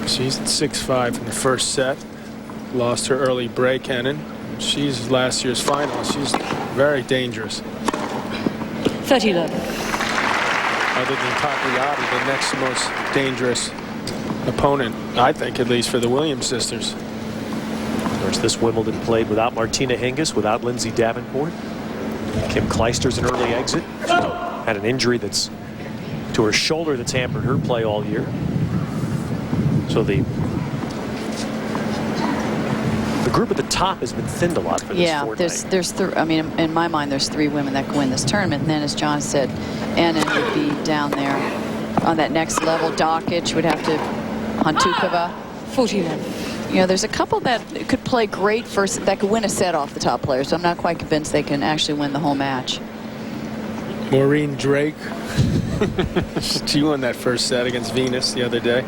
She's at 6-5 in the first set. Lost her early break, Henin. She's last year's finalist. She's very dangerous. 30-11. Other than Capriati, the next most dangerous opponent, I think, at least for the Williams sisters. Of course, this Wimbledon played without Martina Hingis, without Lindsay Davenport. Kim Kleister's an early exit. She had an injury that's to her shoulder that's hampered her play all year. So the group at the top has been thinned a lot for this fortnight. I mean, in my mind, there's 3 women that can win this tournament. And then, as John said, Anna would be down there on that next level. Dokic would have to, Hantukova. 40-11. You know, there's a couple that could play great first, that could win a set off the top players. So I'm not quite convinced they can actually win the whole match. Maureen Drake. She won that first set against Venus the other day.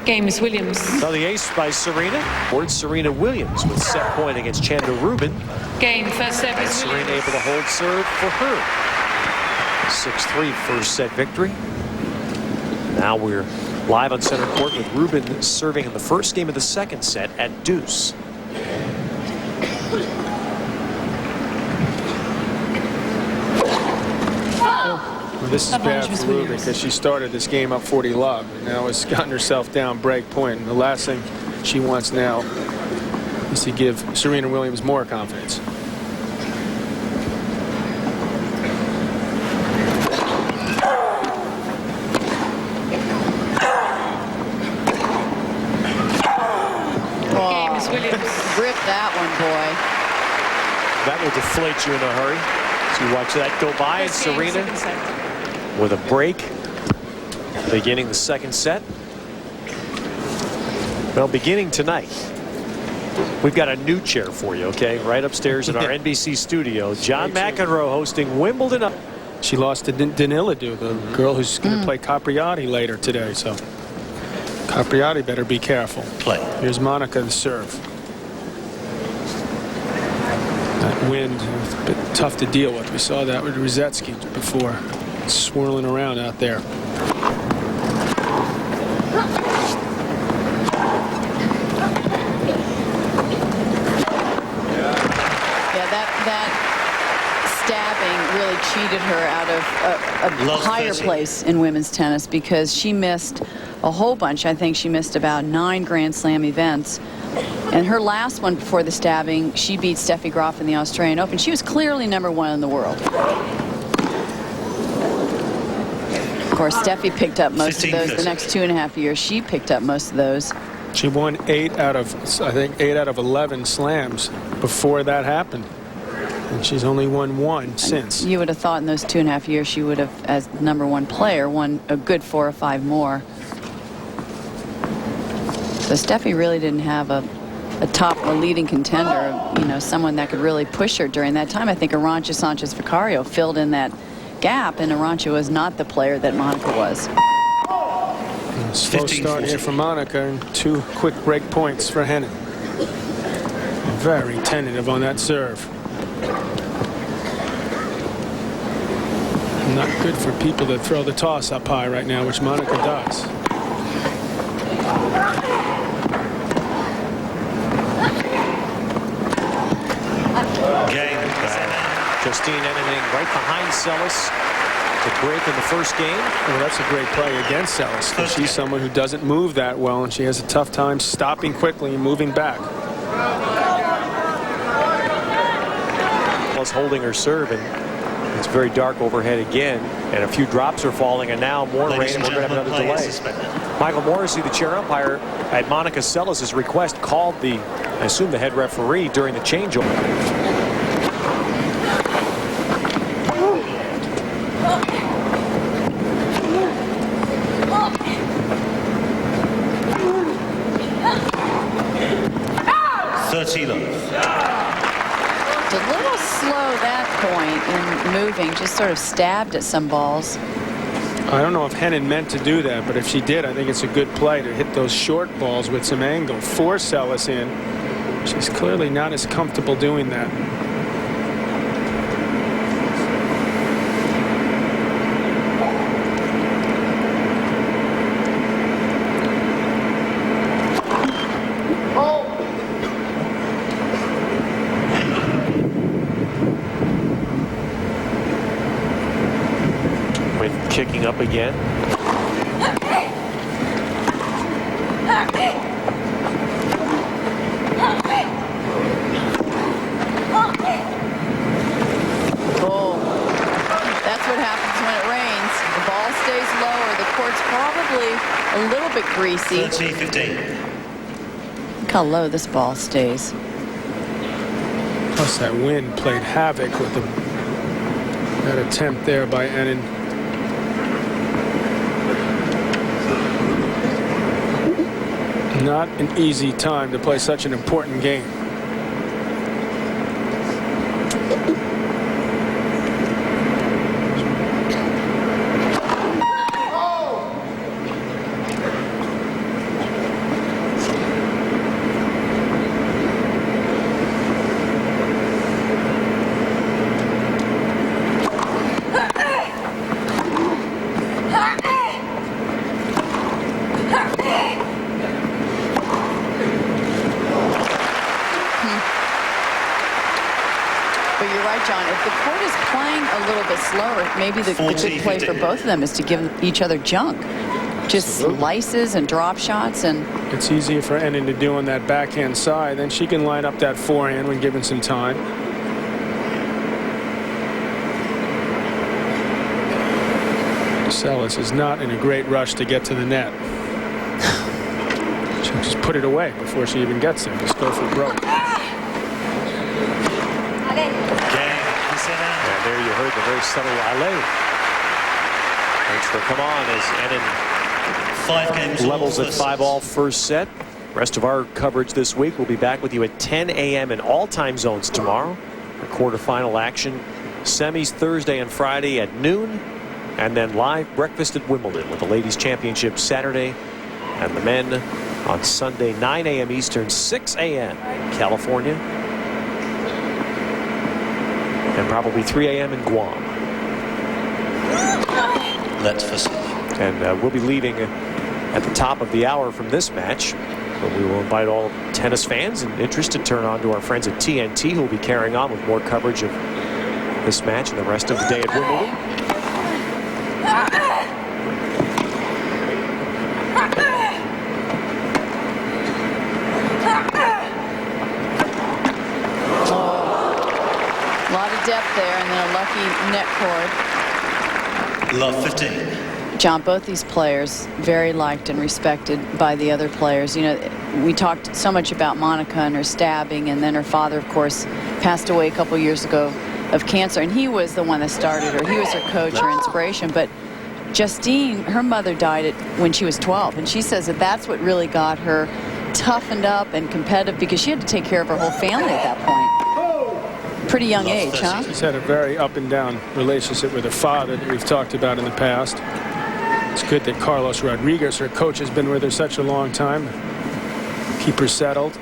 Game is Williams. So the ace by Serena. Towards Serena Williams with set point against Chanda Rubin. Game first set is Serena Williams. able to hold serve for her. 6-3 first set victory. Now we're live on center court with Rubin serving in the first game of the second set at deuce. Well, this is bad for Rubin because she started this game up 40-love and now has gotten herself down break point. And the last thing she wants now is to give Serena Williams more confidence. Rip that one, boy. That will deflate you in a hurry. So you watch that go by, and Serena with a break beginning the second set. Well, beginning tonight, we've got a new chair for you, okay? Right upstairs in our NBC studio. John McEnroe hosting Wimbledon. She lost to Daniilidou, the girl who's going to play Capriati later today. So Capriati better be careful. Here's Monica to serve. That wind, a bit tough to deal with. We saw that with Rosetsky before, swirling around out there. Yeah, that stabbing really cheated her out of a higher place in women's tennis because she missed a whole bunch. I think she missed about 9 Grand Slam events. And her last one before the stabbing, she beat Steffi Graf in the Australian Open. She was clearly #1 in the world. Of course, Steffi picked up most of those the next 2.5 years. She picked up most of those. She won 8 out of, I think, 8 out of 11 slams before that happened. And she's only won 1 since. You would have thought in those 2.5 years she would have, as #1 player, won a good 4 or 5 more. So Steffi really didn't have a leading contender, you know, someone that could really push her during that time. I think Arantxa Sanchez Vicario filled in that gap, and Arantxa was not the player that Monica was. Slow start here for Monica and 2 quick break points for Henin. Very tentative on that serve. Not good for people to throw the toss up high right now, which Monica does. Justine anything right behind Seles to break in the first game. Well, that's a great play against Seles, because she's someone who doesn't move that well, and she has a tough time stopping quickly and moving back. Seles holding her serve, and it's very dark overhead again, and a few drops are falling, and now more rain, and we're going to have another delay. Michael Morrissey, the chair umpire, at Monica Seles' request, called the, I assume, the head referee during the changeover. It's a little slow that point in moving, just sort of stabbed at some balls. I don't know if Henin meant to do that, but if she did, I think it's a good play to hit those short balls with some angle, force Seles in. She's clearly not as comfortable doing that. Kicking up again. Oh, that's what happens when it rains. The ball stays lower. The court's probably a little bit greasy. 30-15. Look how low this ball stays. Plus that wind played havoc with that attempt there by Henin. Not an easy time to play such an important game. Maybe the good play for both of them is to give each other junk. Just slices and drop shots. And it's easier for Henin to do on that backhand side. Then she can line up that forehand when given some time. Seles is not in a great rush to get to the net. She'll just put it away before she even gets there. Just go for broke. And there you heard the very subtle alley. Thanks for come on as Henin levels at 5-all first set. Rest of our coverage this week. We'll be back with you at 10 a.m. in all time zones tomorrow. Our quarterfinal action. Semis Thursday and Friday at noon. And then live breakfast at Wimbledon with the Ladies Championship Saturday. And the men on Sunday, 9 a.m. Eastern, 6 a.m. California. And probably 3 a.m. in Guam. Let's proceed. And we'll be leaving at the top of the hour from this match. But we will invite all tennis fans and interested to turn on to our friends at TNT, who will be carrying on with more coverage of this match and the rest of the day at Wimbledon. A lot of depth there, and then a lucky net cord. Love 15. John, both these players very liked and respected by the other players. You know, we talked so much about Monica and her stabbing, and then her father, of course, passed away a couple years ago of cancer, and he was the one that started her. He was her coach, her inspiration. But Justine, her mother died when she was 12, and she says that that's what really got her toughened up and competitive, because she had to take care of her whole family at that point. Pretty young age, huh? She's had a very up and down relationship with her father that we've talked about in the past. It's good that Carlos Rodriguez, her coach, has been with her such a long time. Keep her settled.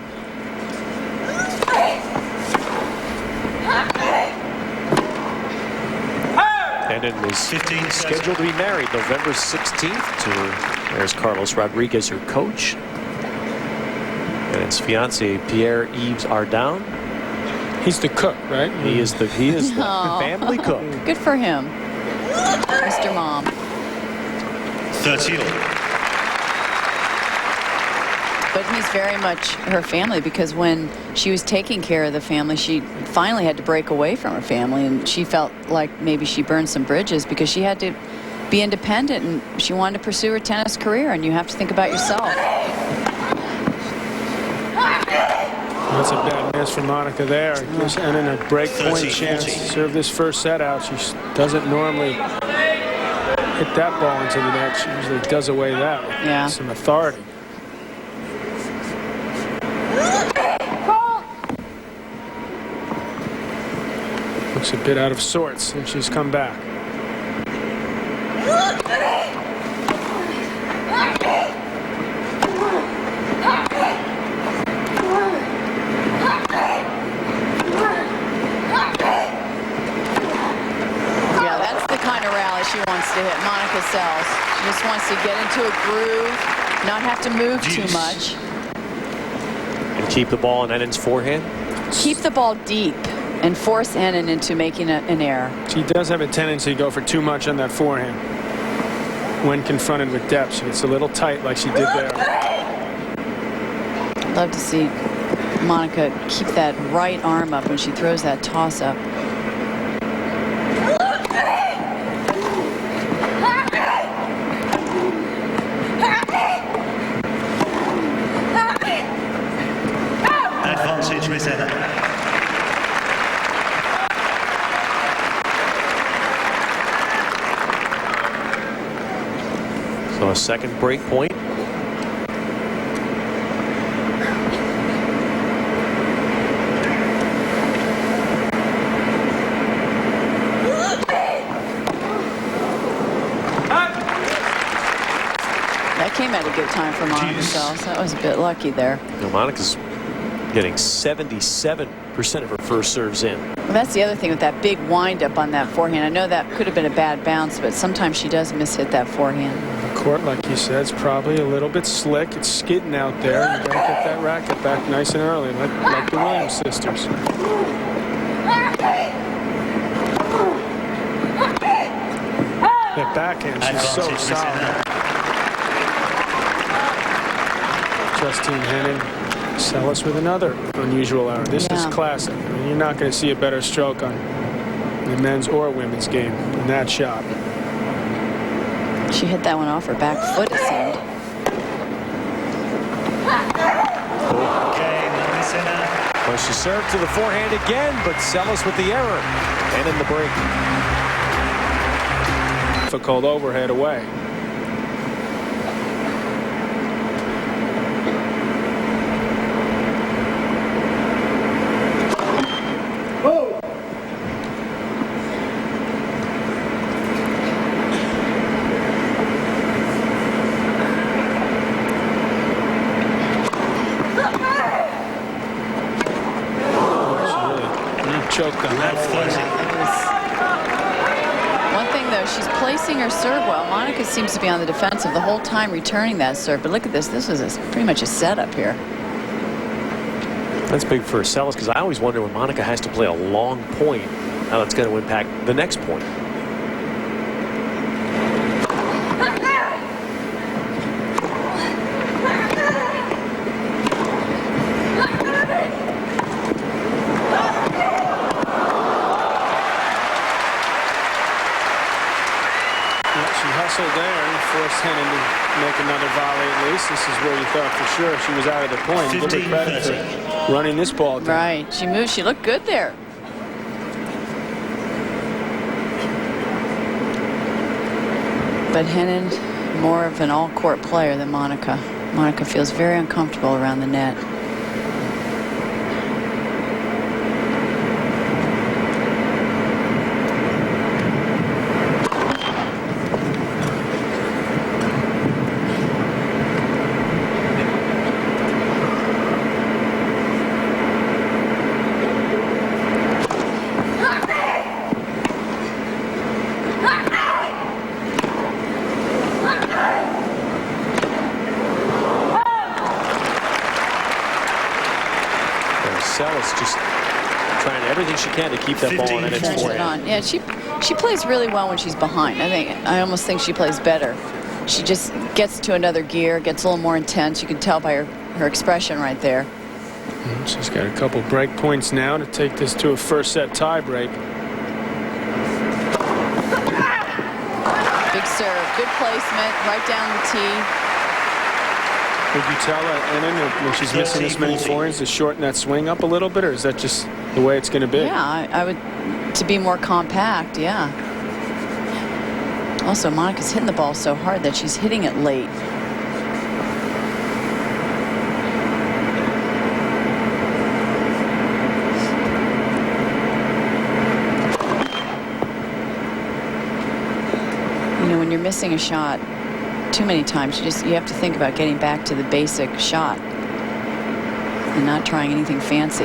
Henin is scheduled to be married November 16th to, there's Carlos Rodriguez, her coach. And his fiancé, Pierre-Yves Ardenne. He's the cook, right? He is the Aw. family cook. Good for him, Mr. Mom. 30. But he's very much her family, because when she was taking care of the family, she finally had to break away from her family, and she felt like maybe she burned some bridges because she had to be independent and she wanted to pursue her tennis career, and you have to think about yourself. That's a bad miss for Monica there. Gives Henin a break point chance to serve this first set out. She doesn't normally hit that ball into the net. She usually does away that with some authority. Looks a bit out of sorts since she's come back. Yeah, that's the kind of rally she wants to hit, Monica Seles. She just wants to get into a groove, not have to move too much. And keep the ball in Henin's forehand? Keep the ball deep and force Henin into making an error. She does have a tendency to go for too much on that forehand. When confronted with depth, she gets a little tight like she did there. I'd love to see Monica keep that right arm up when she throws that toss-up. Advantage with Henin. So a second break point. That came at a good time for Monica Seles. That was a bit lucky there. Now Monica's getting 77% of her first serves in. Well, that's the other thing with that big wind-up on that forehand. I know that could have been a bad bounce, but sometimes she does miss-hit that forehand. The court, like you said, is probably a little bit slick. It's skidding out there. You got to get that racket back nice and early, like the Williams sisters. That backhand, she's so solid. Justine Henin, Seles with another unusual error. This is classic. I mean, you're not going to see a better stroke on the men's or women's game than that shot. She hit that one off her back foot, it seemed. Well, she served to the forehand again, but Seles with the error. And in the break. Difficult overhead away. Choked on that. One thing, though, she's placing her serve well. Monica seems to be on the defensive the whole time returning that serve. But look at this. This is pretty much a setup here. That's big for Seles, because I always wonder when Monica has to play a long point, how that's going to impact the next point. There and forced Henin to make another volley at least. This is where you thought for sure she was out of the point. Give her credit for running this ball down. Right. She moved. She looked good there. But Henin, more of an all-court player than Monica. Monica feels very uncomfortable around the net. trying everything she can to keep that ball on, and it's forehand. Yeah, she plays really well when she's behind. I almost think she plays better. She just gets to another gear, gets a little more intense. You can tell by her expression right there. She's got a couple break points now to take this to a first set tie break. Big serve, good placement, right down the tee. Would you tell Henin when she's missing this many forehands to shorten that swing up a little bit, or is that just the way it's going to be? Yeah, I would, to be more compact, yeah. Also, Monica's hitting the ball so hard that she's hitting it late. You know, when you're missing a shot too many times, you have to think about getting back to the basic shot and not trying anything fancy.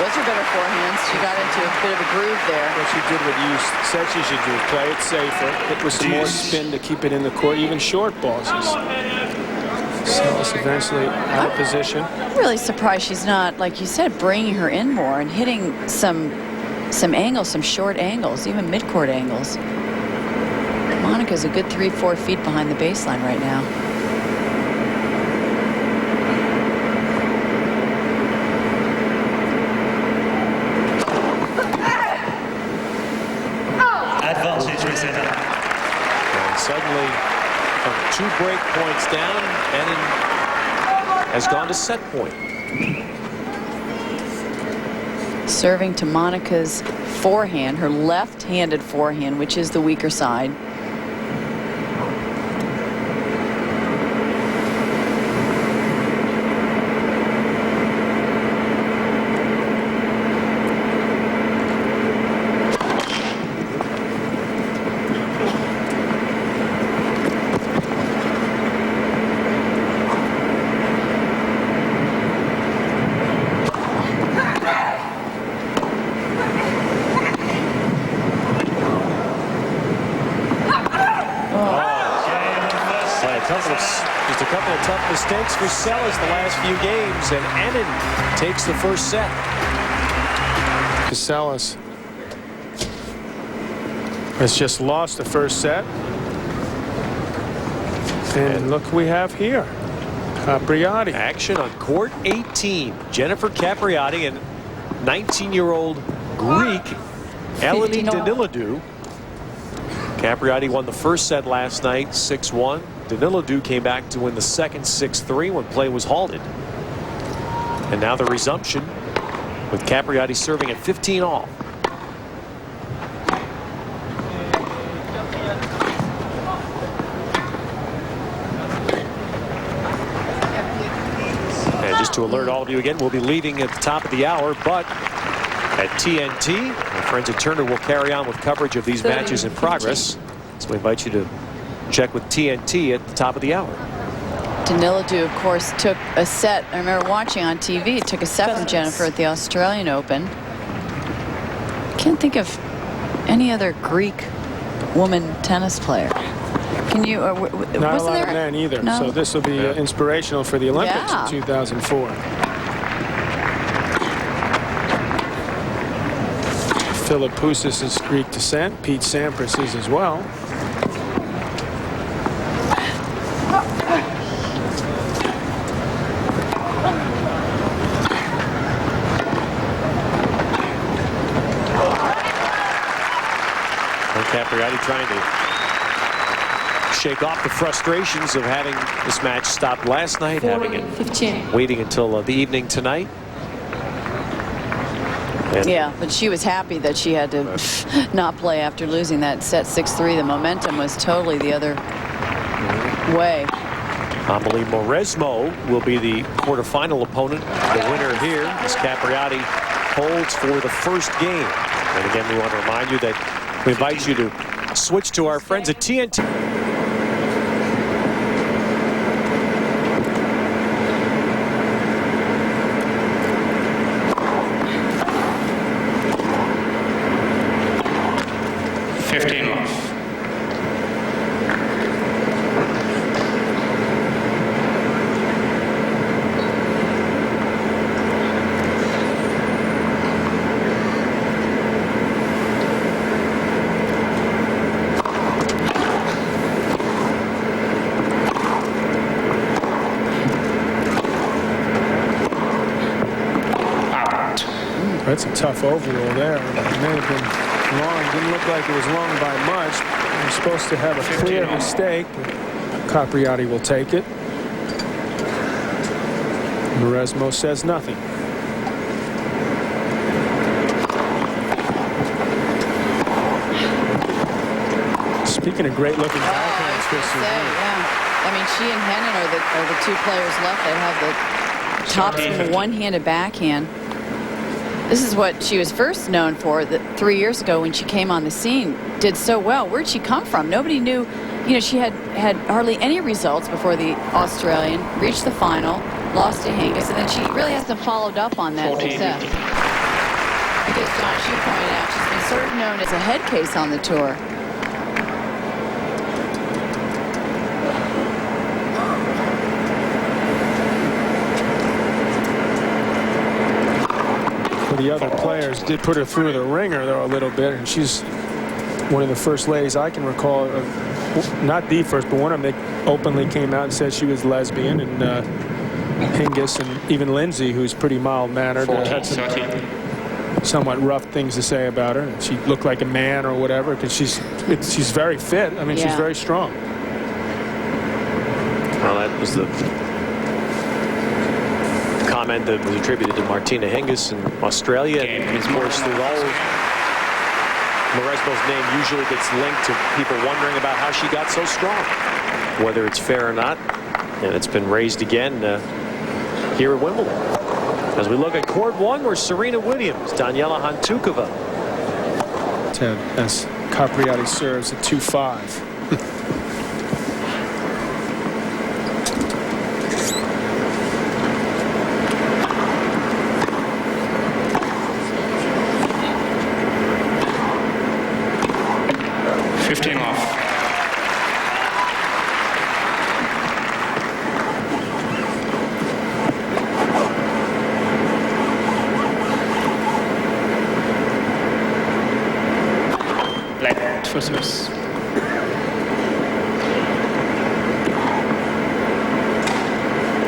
Those are better forehands. She got into a bit of a groove there. What she did what you said she should do, play it safer, hit with some more spin to keep it in the court, even short balls. Seles eventually out of position. I'm really surprised she's not, like you said, bringing her in more and hitting some angles, some short angles, even mid-court angles. Monica's a good 3-4 feet behind the baseline right now. Suddenly, from 2 break points down, Henin has gone to set point. Serving to Monica's forehand, her left-handed forehand, which is the weaker side. Just a couple of tough mistakes for Seles the last few games, and Henin takes the first set. Seles has just lost the first set. And look who we have here. Capriati. Action on court 18. Jennifer Capriati and 19-year-old Greek Eleni Daniilidou. Capriati won the first set last night, 6-1. Daniilidou came back to win the second 6-3 when play was halted. And now the resumption with Capriati serving at 15 all. And just to alert all of you again, we'll be leaving at the top of the hour, but at TNT, our friends at Turner will carry on with coverage of these matches in progress. So we invite you to check with TNT at the top of the hour. Daniilidou, of course, took a set. I remember watching on TV. Took a set from Jennifer at the Australian Open. Can't think of any other Greek woman tennis player. Can you? Not a lot of men either. No? So this will be inspirational for the Olympics in 2004. Philippoussis is Greek descent. Pete Sampras is as well. Capriati trying to shake off the frustrations of having this match stopped last night, having it waiting until the evening tonight. And yeah, but she was happy that she had to not play after losing that set 6-3. The momentum was totally the other way. Amelie Mauresmo will be the quarterfinal opponent. The winner here is Capriati holds for the first game. And again, we want to remind you that we invite you to switch to our friends at TNT. That's a tough overall there. It may have been long. Didn't look like it was long by much. You're supposed to have a clear mistake. Capriati will take it. Mauresmo says nothing. Speaking of great-looking backhands, yeah. I mean, she and Henin are the two players left that have the top spin one-handed backhand. This is what she was first known for 3 years ago when she came on the scene. Did so well. Where'd she come from? Nobody knew. You know, she had hardly any results before the Australian, reached the final, lost to Hingis, and then she really hasn't followed up on that success. Because John, she pointed out, she's been sort of known as a head case on the tour. The other players did put her through the ringer, though, a little bit, and she's one of the first ladies I can recall, not the first, but one of them that openly came out and said she was lesbian, and Hingis and even Lindsay, who's pretty mild-mannered, had some somewhat rough things to say about her. She looked like a man or whatever, because she's very fit. I mean, she's very strong. Well, that was the comment that was attributed to Martina Hingis in Australia. And of course, Mauresmo's name usually gets linked to people wondering about how she got so strong, whether it's fair or not. And it's been raised again here at Wimbledon. As we look at court one, where Serena Williams, Daniela Hantuchova. As Capriati serves at 2-5.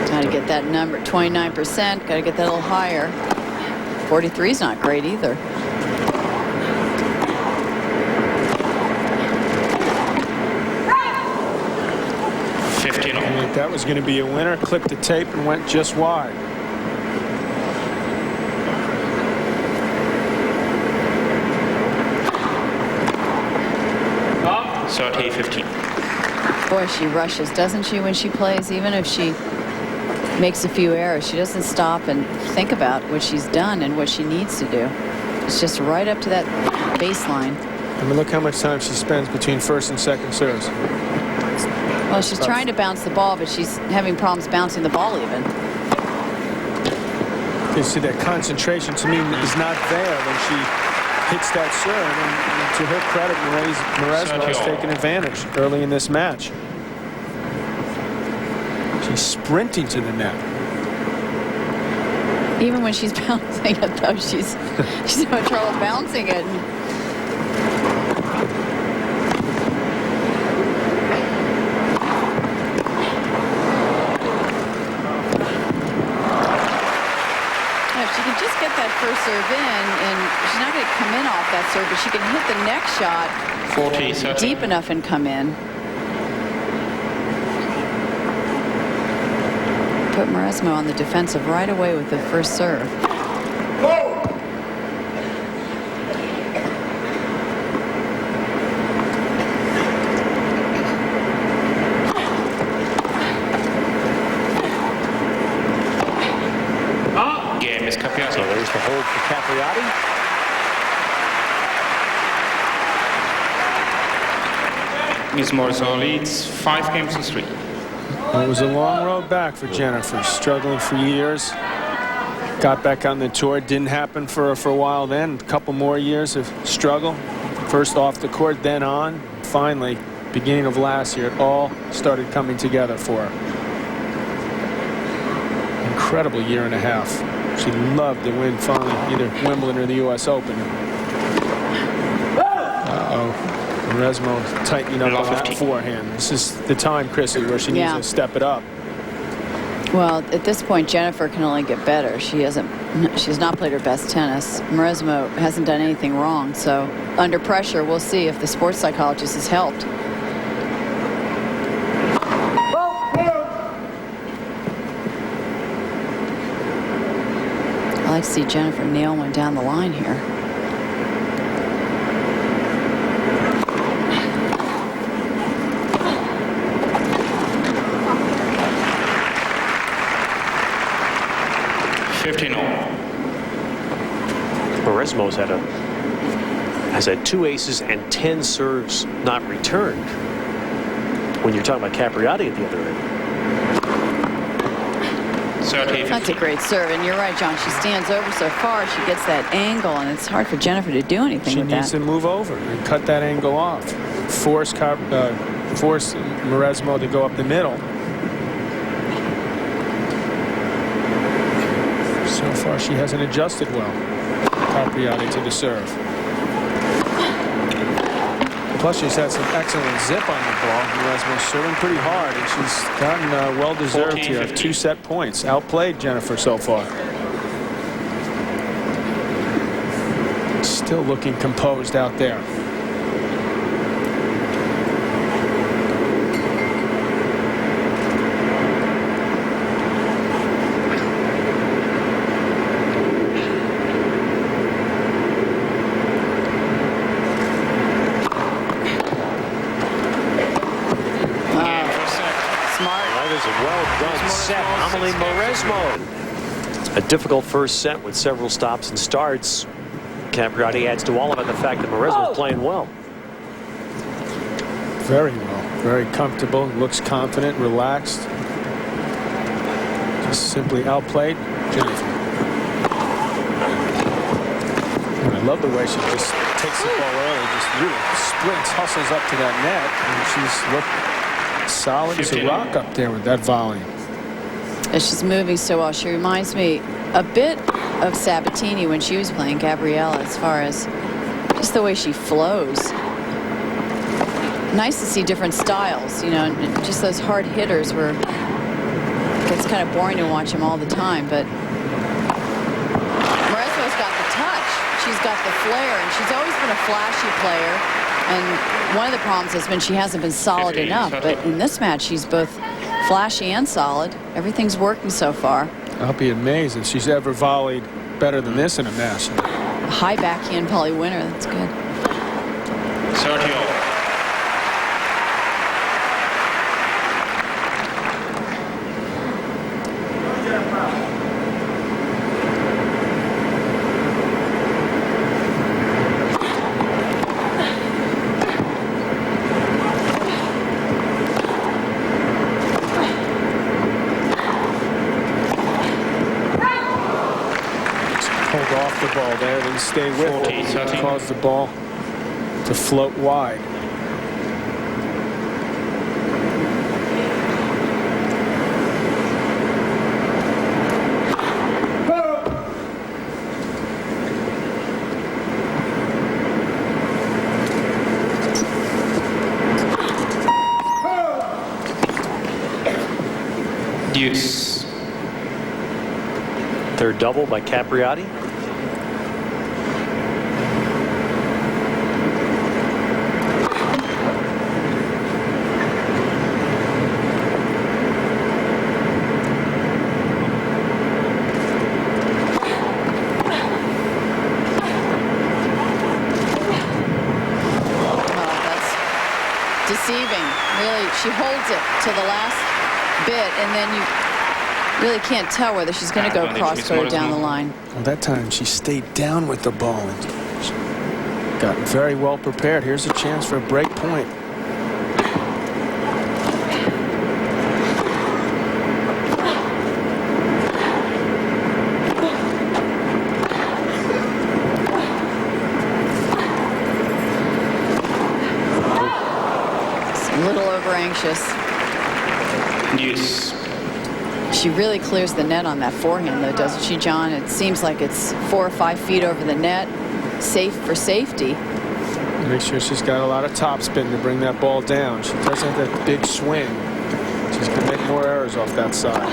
Got to get that number, 29%. Got to get that a little higher. 43 is not great either. That was going to be a winner. Clipped the tape and went just wide. So 15. Boy, she rushes, doesn't she, when she plays? Even if she makes a few errors, she doesn't stop and think about what she's done and what she needs to do. It's just right up to that baseline. I mean, look how much time she spends between first and second serves. Well, she's trying to bounce the ball, but she's having problems bouncing the ball even. You see that concentration, to me, is not there when she hits that serve. And to her credit, Mauresmo has taken advantage early in this match. She's sprinting to the net. Even when she's bouncing it, though, she's having trouble bouncing it. First serve in, and she's not going to come in off that serve, but she can hit the next shot 40, deep enough and come in. Put Mauresmo on the defensive right away with the first serve. So there's the hold for Capriati. Miss Mauresmo leads 5-3. It was a long road back for Jennifer, struggling for years. Got back on the tour, didn't happen for her for a while then. A couple more years of struggle. First off the court, then on. Finally, beginning of last year, it all started coming together for her. Incredible year and a half. She loved to win finally, either Wimbledon or the U.S. Open. Mauresmo tightening up on that forehand. This is the time, Chrissy, where she needs to step it up. Well, at this point, Jennifer can only get better. She's not played her best tennis. Mauresmo hasn't done anything wrong. So under pressure, we'll see if the sports psychologist has helped. I like to see Jennifer nail one down the line here. Mauresmo's has had 2 aces and 10 serves not returned. When you're talking about Capriati at the other end. That's a great serve, and you're right, John. She stands over so far, she gets that angle, and it's hard for Jennifer to do anything with that. She needs to move over and cut that angle off. Force Mauresmo to go up the middle. So far, she hasn't adjusted well. Capriati to the serve. Plus, she's had some excellent zip on the ball. Mauresmo's serving pretty hard, and she's gotten well-deserved here. 2 set points. Outplayed Jennifer so far. Still looking composed out there. Amelie Mauresmo. A difficult first set with several stops and starts. Capriati adds to all of it the fact that Mauresmo's playing well. Very well. Very comfortable. Looks confident, relaxed. Just simply outplayed Jennifer. And I love the way she just takes the ball early, just really sprints, hustles up to that net, and she's looked solid as a rock up there with that volley. She's moving so well. She reminds me a bit of Sabatini when she was playing Gabriella, as far as just the way she flows. Nice to see different styles, you know, just those hard hitters where it gets kind of boring to watch them all the time, but Mauresmo's got the touch. She's got the flair, and she's always been a flashy player, and one of the problems has been she hasn't been solid enough, but in this match she's both flashy and solid. Everything's working so far. I'll be amazed if she's ever volleyed better than this in a match. A high backhand volley winner. That's good. Stay with it, cause the ball to float wide. Deuce. Third double by Capriati. She holds it to the last bit, and then you really can't tell whether she's going to go cross-court down the line. Well, that time she stayed down with the ball and got very well prepared. Here's a chance for a break point. Yes. She really clears the net on that forehand, though, doesn't she, John? It seems like it's 4 or 5 feet over the net, safe for safety. Make sure she's got a lot of topspin to bring that ball down. She doesn't have that big swing. She's going to make more errors off that side.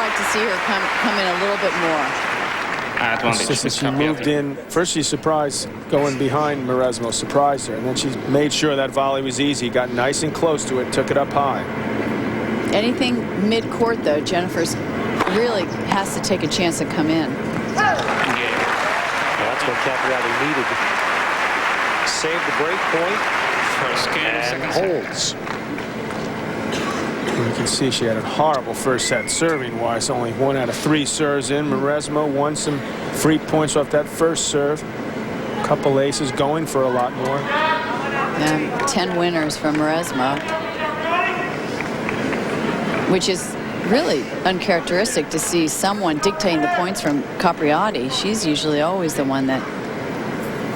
like to see her come in a little bit more. Advantage. Just as she moved in, first she surprised going behind Mauresmo, surprised her, and then she made sure that volley was easy, got nice and close to it, took it up high. Anything mid-court, though, Jennifer's really has to take a chance and come in. That's what Capriati needed. Save the break point. First game, and second set. holds. You can see she had a horrible first set serving-wise. Only 1 out of 3 serves in. Mauresmo won some free points off that first serve. A couple aces going for a lot more. 10 winners from Mauresmo, which is really uncharacteristic to see someone dictating the points from Capriati. She's usually always the one that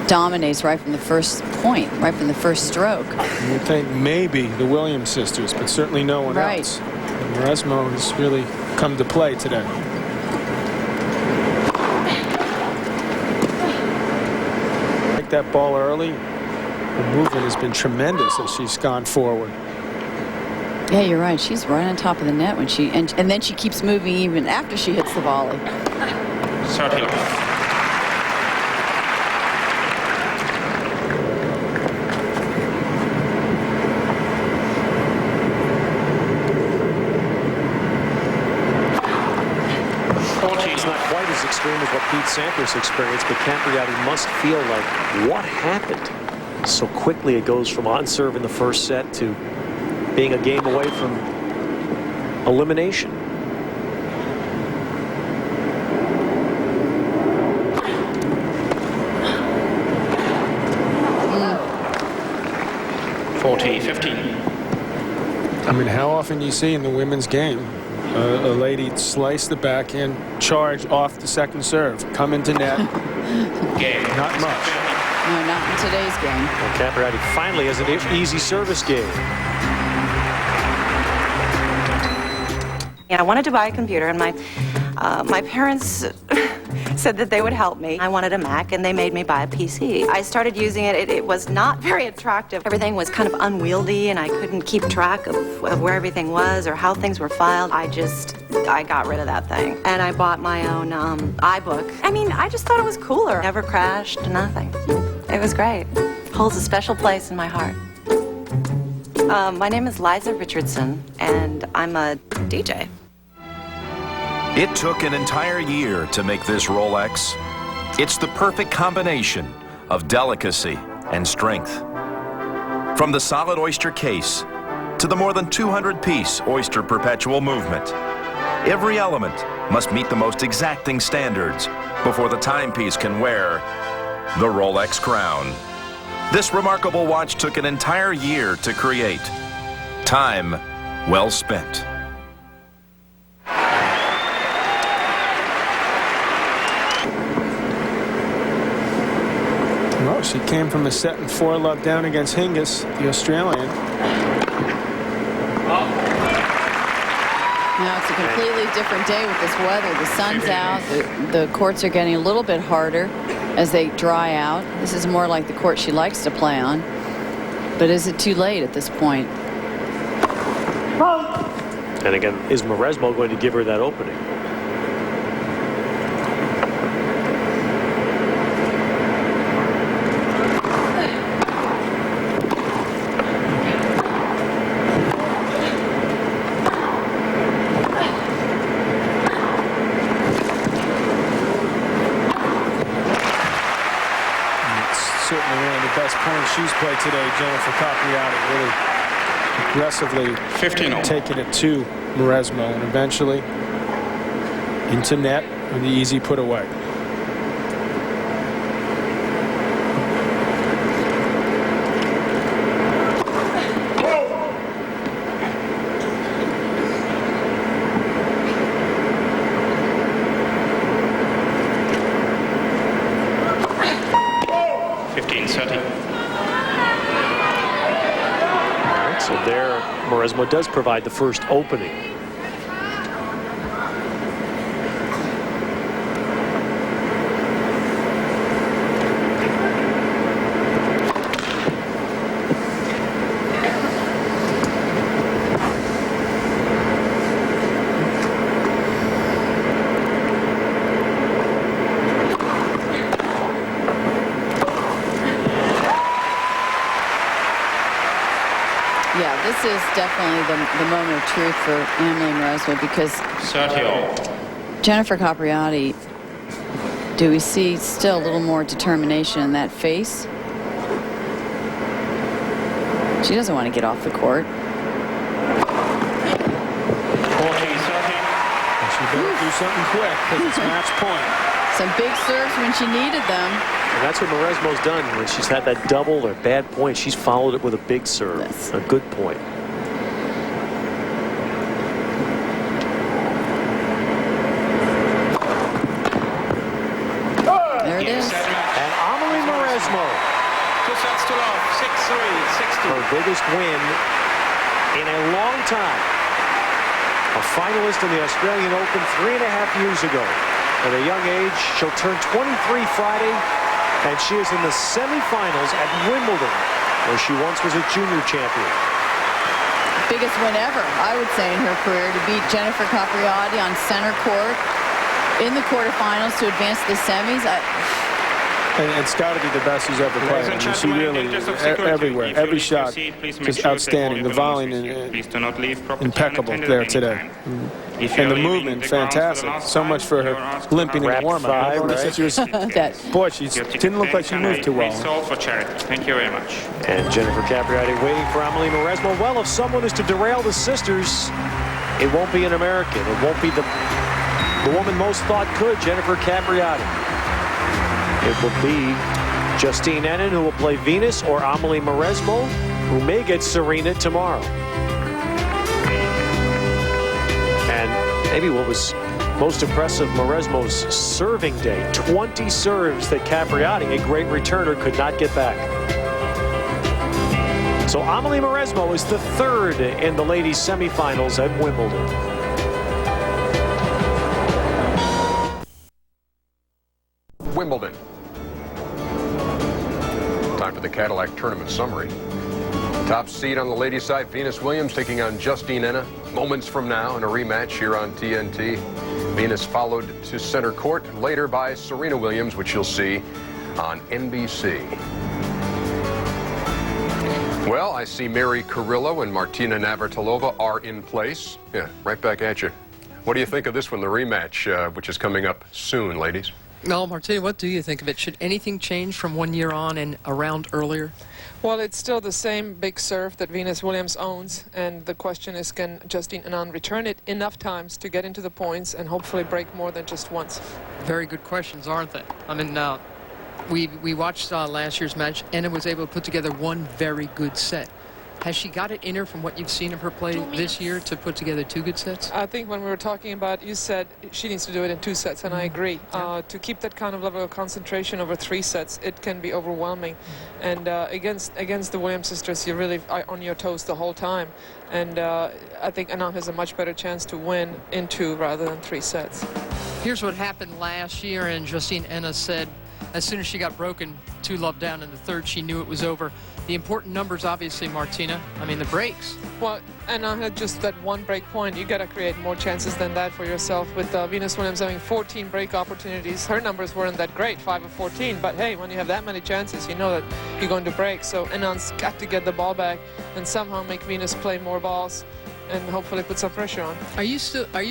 dominates right from the first point, right from the first stroke. You would think maybe the Williams sisters, but certainly no one else. And Mauresmo has really come to play today. Take that ball early. The movement has been tremendous as she's gone forward. Yeah, you're right. She's right on top of the net when she and then she keeps moving even after she hits the volley. 30 It's not quite as extreme as what Pete Sampras experienced, but Capriati must feel like, what happened? So quickly it goes from on serve in the first set to being a game away from elimination. Mm. 40-15. I mean, how often do you see in the women's game a lady slice the backhand, charge off the second serve, come into net? Game. Not much. No, not in today's game. Well, Capriati finally has an easy service game. I wanted to buy a computer, and my parents said that they would help me. I wanted a Mac, and they made me buy a PC. I started using it. It was not very attractive. Everything was kind of unwieldy, and I couldn't keep track of where everything was or how things were filed. I got rid of that thing, and I bought my own iBook. I mean, I just thought it was cooler. Never crashed, nothing. It was great. Holds a special place in my heart. My name is Liza Richardson, and I'm a DJ. It took an entire year to make this Rolex. It's the perfect combination of delicacy and strength. From the solid oyster case to the more than 200-piece oyster perpetual movement, every element must meet the most exacting standards before the timepiece can wear the Rolex crown. This remarkable watch took an entire year to create. Time well spent. Well, she came from a set and 4-love down against Hingis, the Australian. Now it's a completely different day with this weather. The sun's out. The courts are getting a little bit harder as they dry out. This is more like the court she likes to play on. But is it too late at this point? And again, is Mauresmo going to give her that opening? She's played today, Jennifer Capriati, really aggressively taking it to Mauresmo and eventually into net with the easy put away. Mauresmo does provide the first opening. is definitely the moment of truth for Amelie Mauresmo, because 30-all. Jennifer Capriati, do we see still a little more determination in that face? She doesn't want to get off the court. 40-30. She better do something quick because it's match point. Some big serves when she needed them. And that's what Mauresmo's done when she's had that double or bad point. She's followed it with a big serve, a good point. There it is. And Amelie Mauresmo, 2 sets to love. 6-3, 6-2. her biggest win in a long time. A finalist in the Australian Open 3.5 years ago. At a young age, she'll turn 23 Friday, and she is in the semifinals at Wimbledon, where she once was a junior champion. Biggest win ever, I would say, in her career, to beat Jennifer Capriati on center court in the quarterfinals to advance to the semis. And it's got to be the best she's ever played. I mean, she really, everywhere, every shot, just outstanding. The volleying impeccable there today. And the movement, fantastic. So much for her limping in the warm-up. Boy, she didn't look like she moved too well. Thank you very much. And Jennifer Capriati waiting for Amelie Mauresmo. Well, if someone is to derail the sisters, it won't be an American. It won't be the woman most thought could, Jennifer Capriati. It will be Justine Henin, who will play Venus, or Amelie Mauresmo, who may get Serena tomorrow. And maybe what was most impressive, Mauresmo's serving day. 20 serves that Capriati, a great returner, could not get back. So Amelie Mauresmo is the third in the ladies' semifinals at Wimbledon. Wimbledon. Time for the Cadillac Tournament summary. Top seed on the ladies' side, Venus Williams taking on Justine Henin moments from now in a rematch here on TNT. Venus followed to center court later by Serena Williams, which you'll see on NBC. Well, I see Mary Carrillo and Martina Navratilova are in place. Yeah, right back at you. What do you think of this one, the rematch, which is coming up soon, ladies? No, Martina, what do you think of it? Should anything change from 1 year on and a round earlier? Well, it's still the same big serve that Venus Williams owns, and the question is, can Justine Henin return it enough times to get into the points and hopefully break more than just once? Very good questions, aren't they? I mean, we watched last year's match. Henin was able to put together one very good set. Has she got it in her from what you've seen of her play this year to put together 2 good sets? I think when we were talking about, you said she needs to do it in 2 sets, and I agree. To keep that kind of level of concentration over 3 sets, it can be overwhelming. And against the Williams sisters, you really are on your toes the whole time. And I think Henin has a much better chance to win in 2 rather than 3 sets. Here's what happened last year, and Justine Henin said as soon as she got broken 2-love down in the third, she knew it was over. The important numbers, obviously, Martina. I mean, the breaks. Well, and I had just that 1 break point. You got to create more chances than that for yourself. With Venus Williams having 14 break opportunities, her numbers weren't that great, 5 of 14. But hey, when you have that many chances, you know that you're going to break. So Henin's got to get the ball back and somehow make Venus play more balls and hopefully put some pressure on. Are you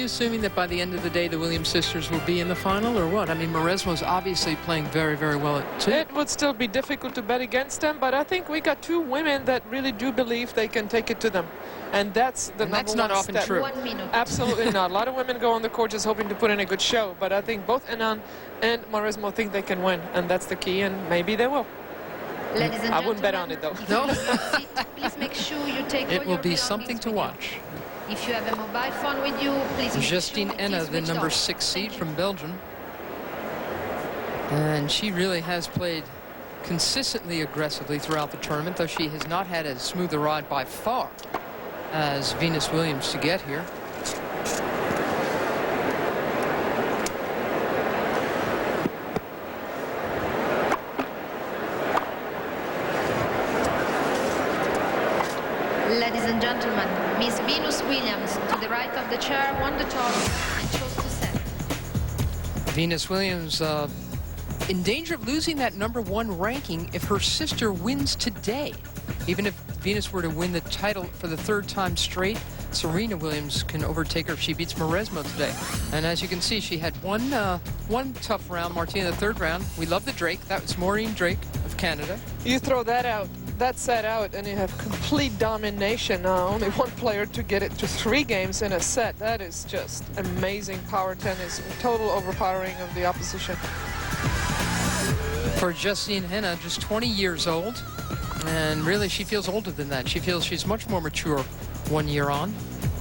assuming that by the end of the day the Williams sisters will be in the final, or what? I mean, Mauresmo's obviously playing very, very well at 2. It would still be difficult to bet against them, but I think we got 2 women that really do believe they can take it to them. And that's the number that's not one often step. true. 1 minute. Absolutely not. A lot of women go on the court just hoping to put in a good show, but I think both Henin and Mauresmo think they can win, and that's the key, and maybe they will. Ladies and I wouldn't bet on it, though. No. Please make sure you take It will be something to watch. If you have a mobile phone with you, please. Justine Henin, the number 6 seed from Belgium. And she really has played consistently aggressively throughout the tournament, though she has not had as smooth a ride by far as Venus Williams to get here. Ladies and gentlemen, Miss Venus Williams, to the right of the chair, won the toss and chose to set. Venus Williams in danger of losing that number 1 ranking if her sister wins today. Even if Venus were to win the title for the 3rd time straight, Serena Williams can overtake her if she beats Mauresmo today. And as you can see, she had one tough round, Martina, the 3rd round. We love the Drake. That was Maureen Drake of Canada. You throw that out, that set out, and you have complete domination. Only one player to get it to 3 games in a set. That is just amazing power tennis, total overpowering of the opposition. For Justine Henin, just 20 years old, and really she feels older than that. She feels she's much more mature 1 year on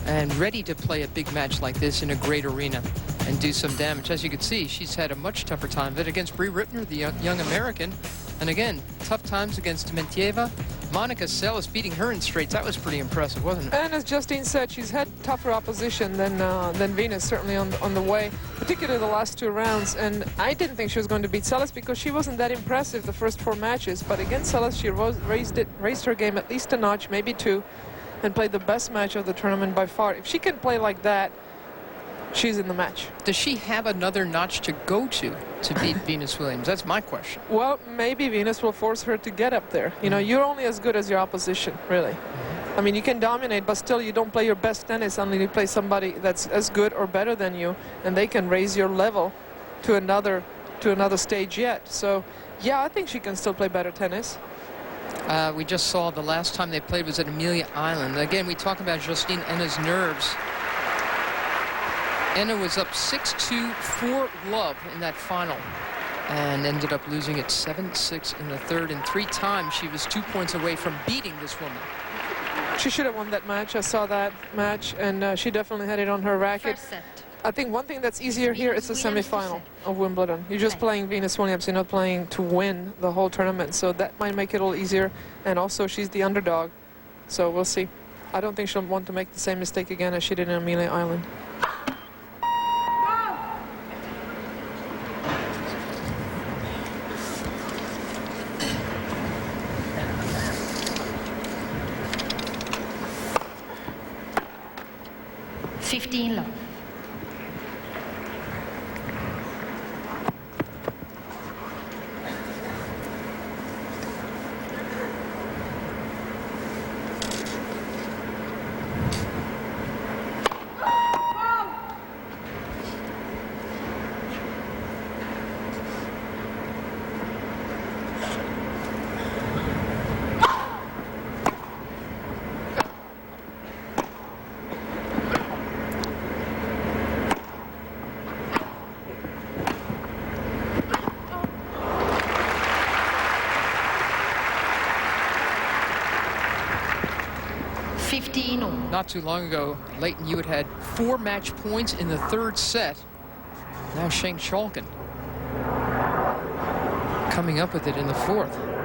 and ready to play a big match like this in a great arena and do some damage. As you can see, she's had a much tougher time of it against Brie Rittner, the young American. And again, tough times against Dementieva. Monica Seles beating her in straights. That was pretty impressive, wasn't it? And as Justine said, she's had tougher opposition than Venus, certainly on the way, particularly the last 2 rounds. And I didn't think she was going to beat Seles because she wasn't that impressive the first 4 matches. But against Seles, she raised her game at least a notch, maybe 2, and played the best match of the tournament by far. If she can play like that, she's in the match. Does she have another notch to go to beat Venus Williams? That's my question. Well, maybe Venus will force her to get up there. You know, you're only as good as your opposition, really. I mean, you can dominate, but still you don't play your best tennis unless you play somebody that's as good or better than you, and they can raise your level to another stage yet. So, yeah, I think she can still play better tennis. We just saw the last time they played was at Amelia Island. Again, we talk about Justine Henin's nerves. Henin was up 6-2 for love in that final and ended up losing it 7-6 in the 3rd. And 3 times she was 2 points away from beating this woman. She should have won that match. I saw that match, and she definitely had it on her racket. I think one thing that's easier here is the semifinal of Wimbledon. You're just playing Venus Williams. You're not playing to win the whole tournament. So that might make it a little easier. And also, she's the underdog. So we'll see. I don't think she'll want to make the same mistake again as she did in Amelia Island. Love. 15-all. Not too long ago, Leighton, you had 4 match points in the 3rd set. Now Sheng Chalkin coming up with it in the 4th.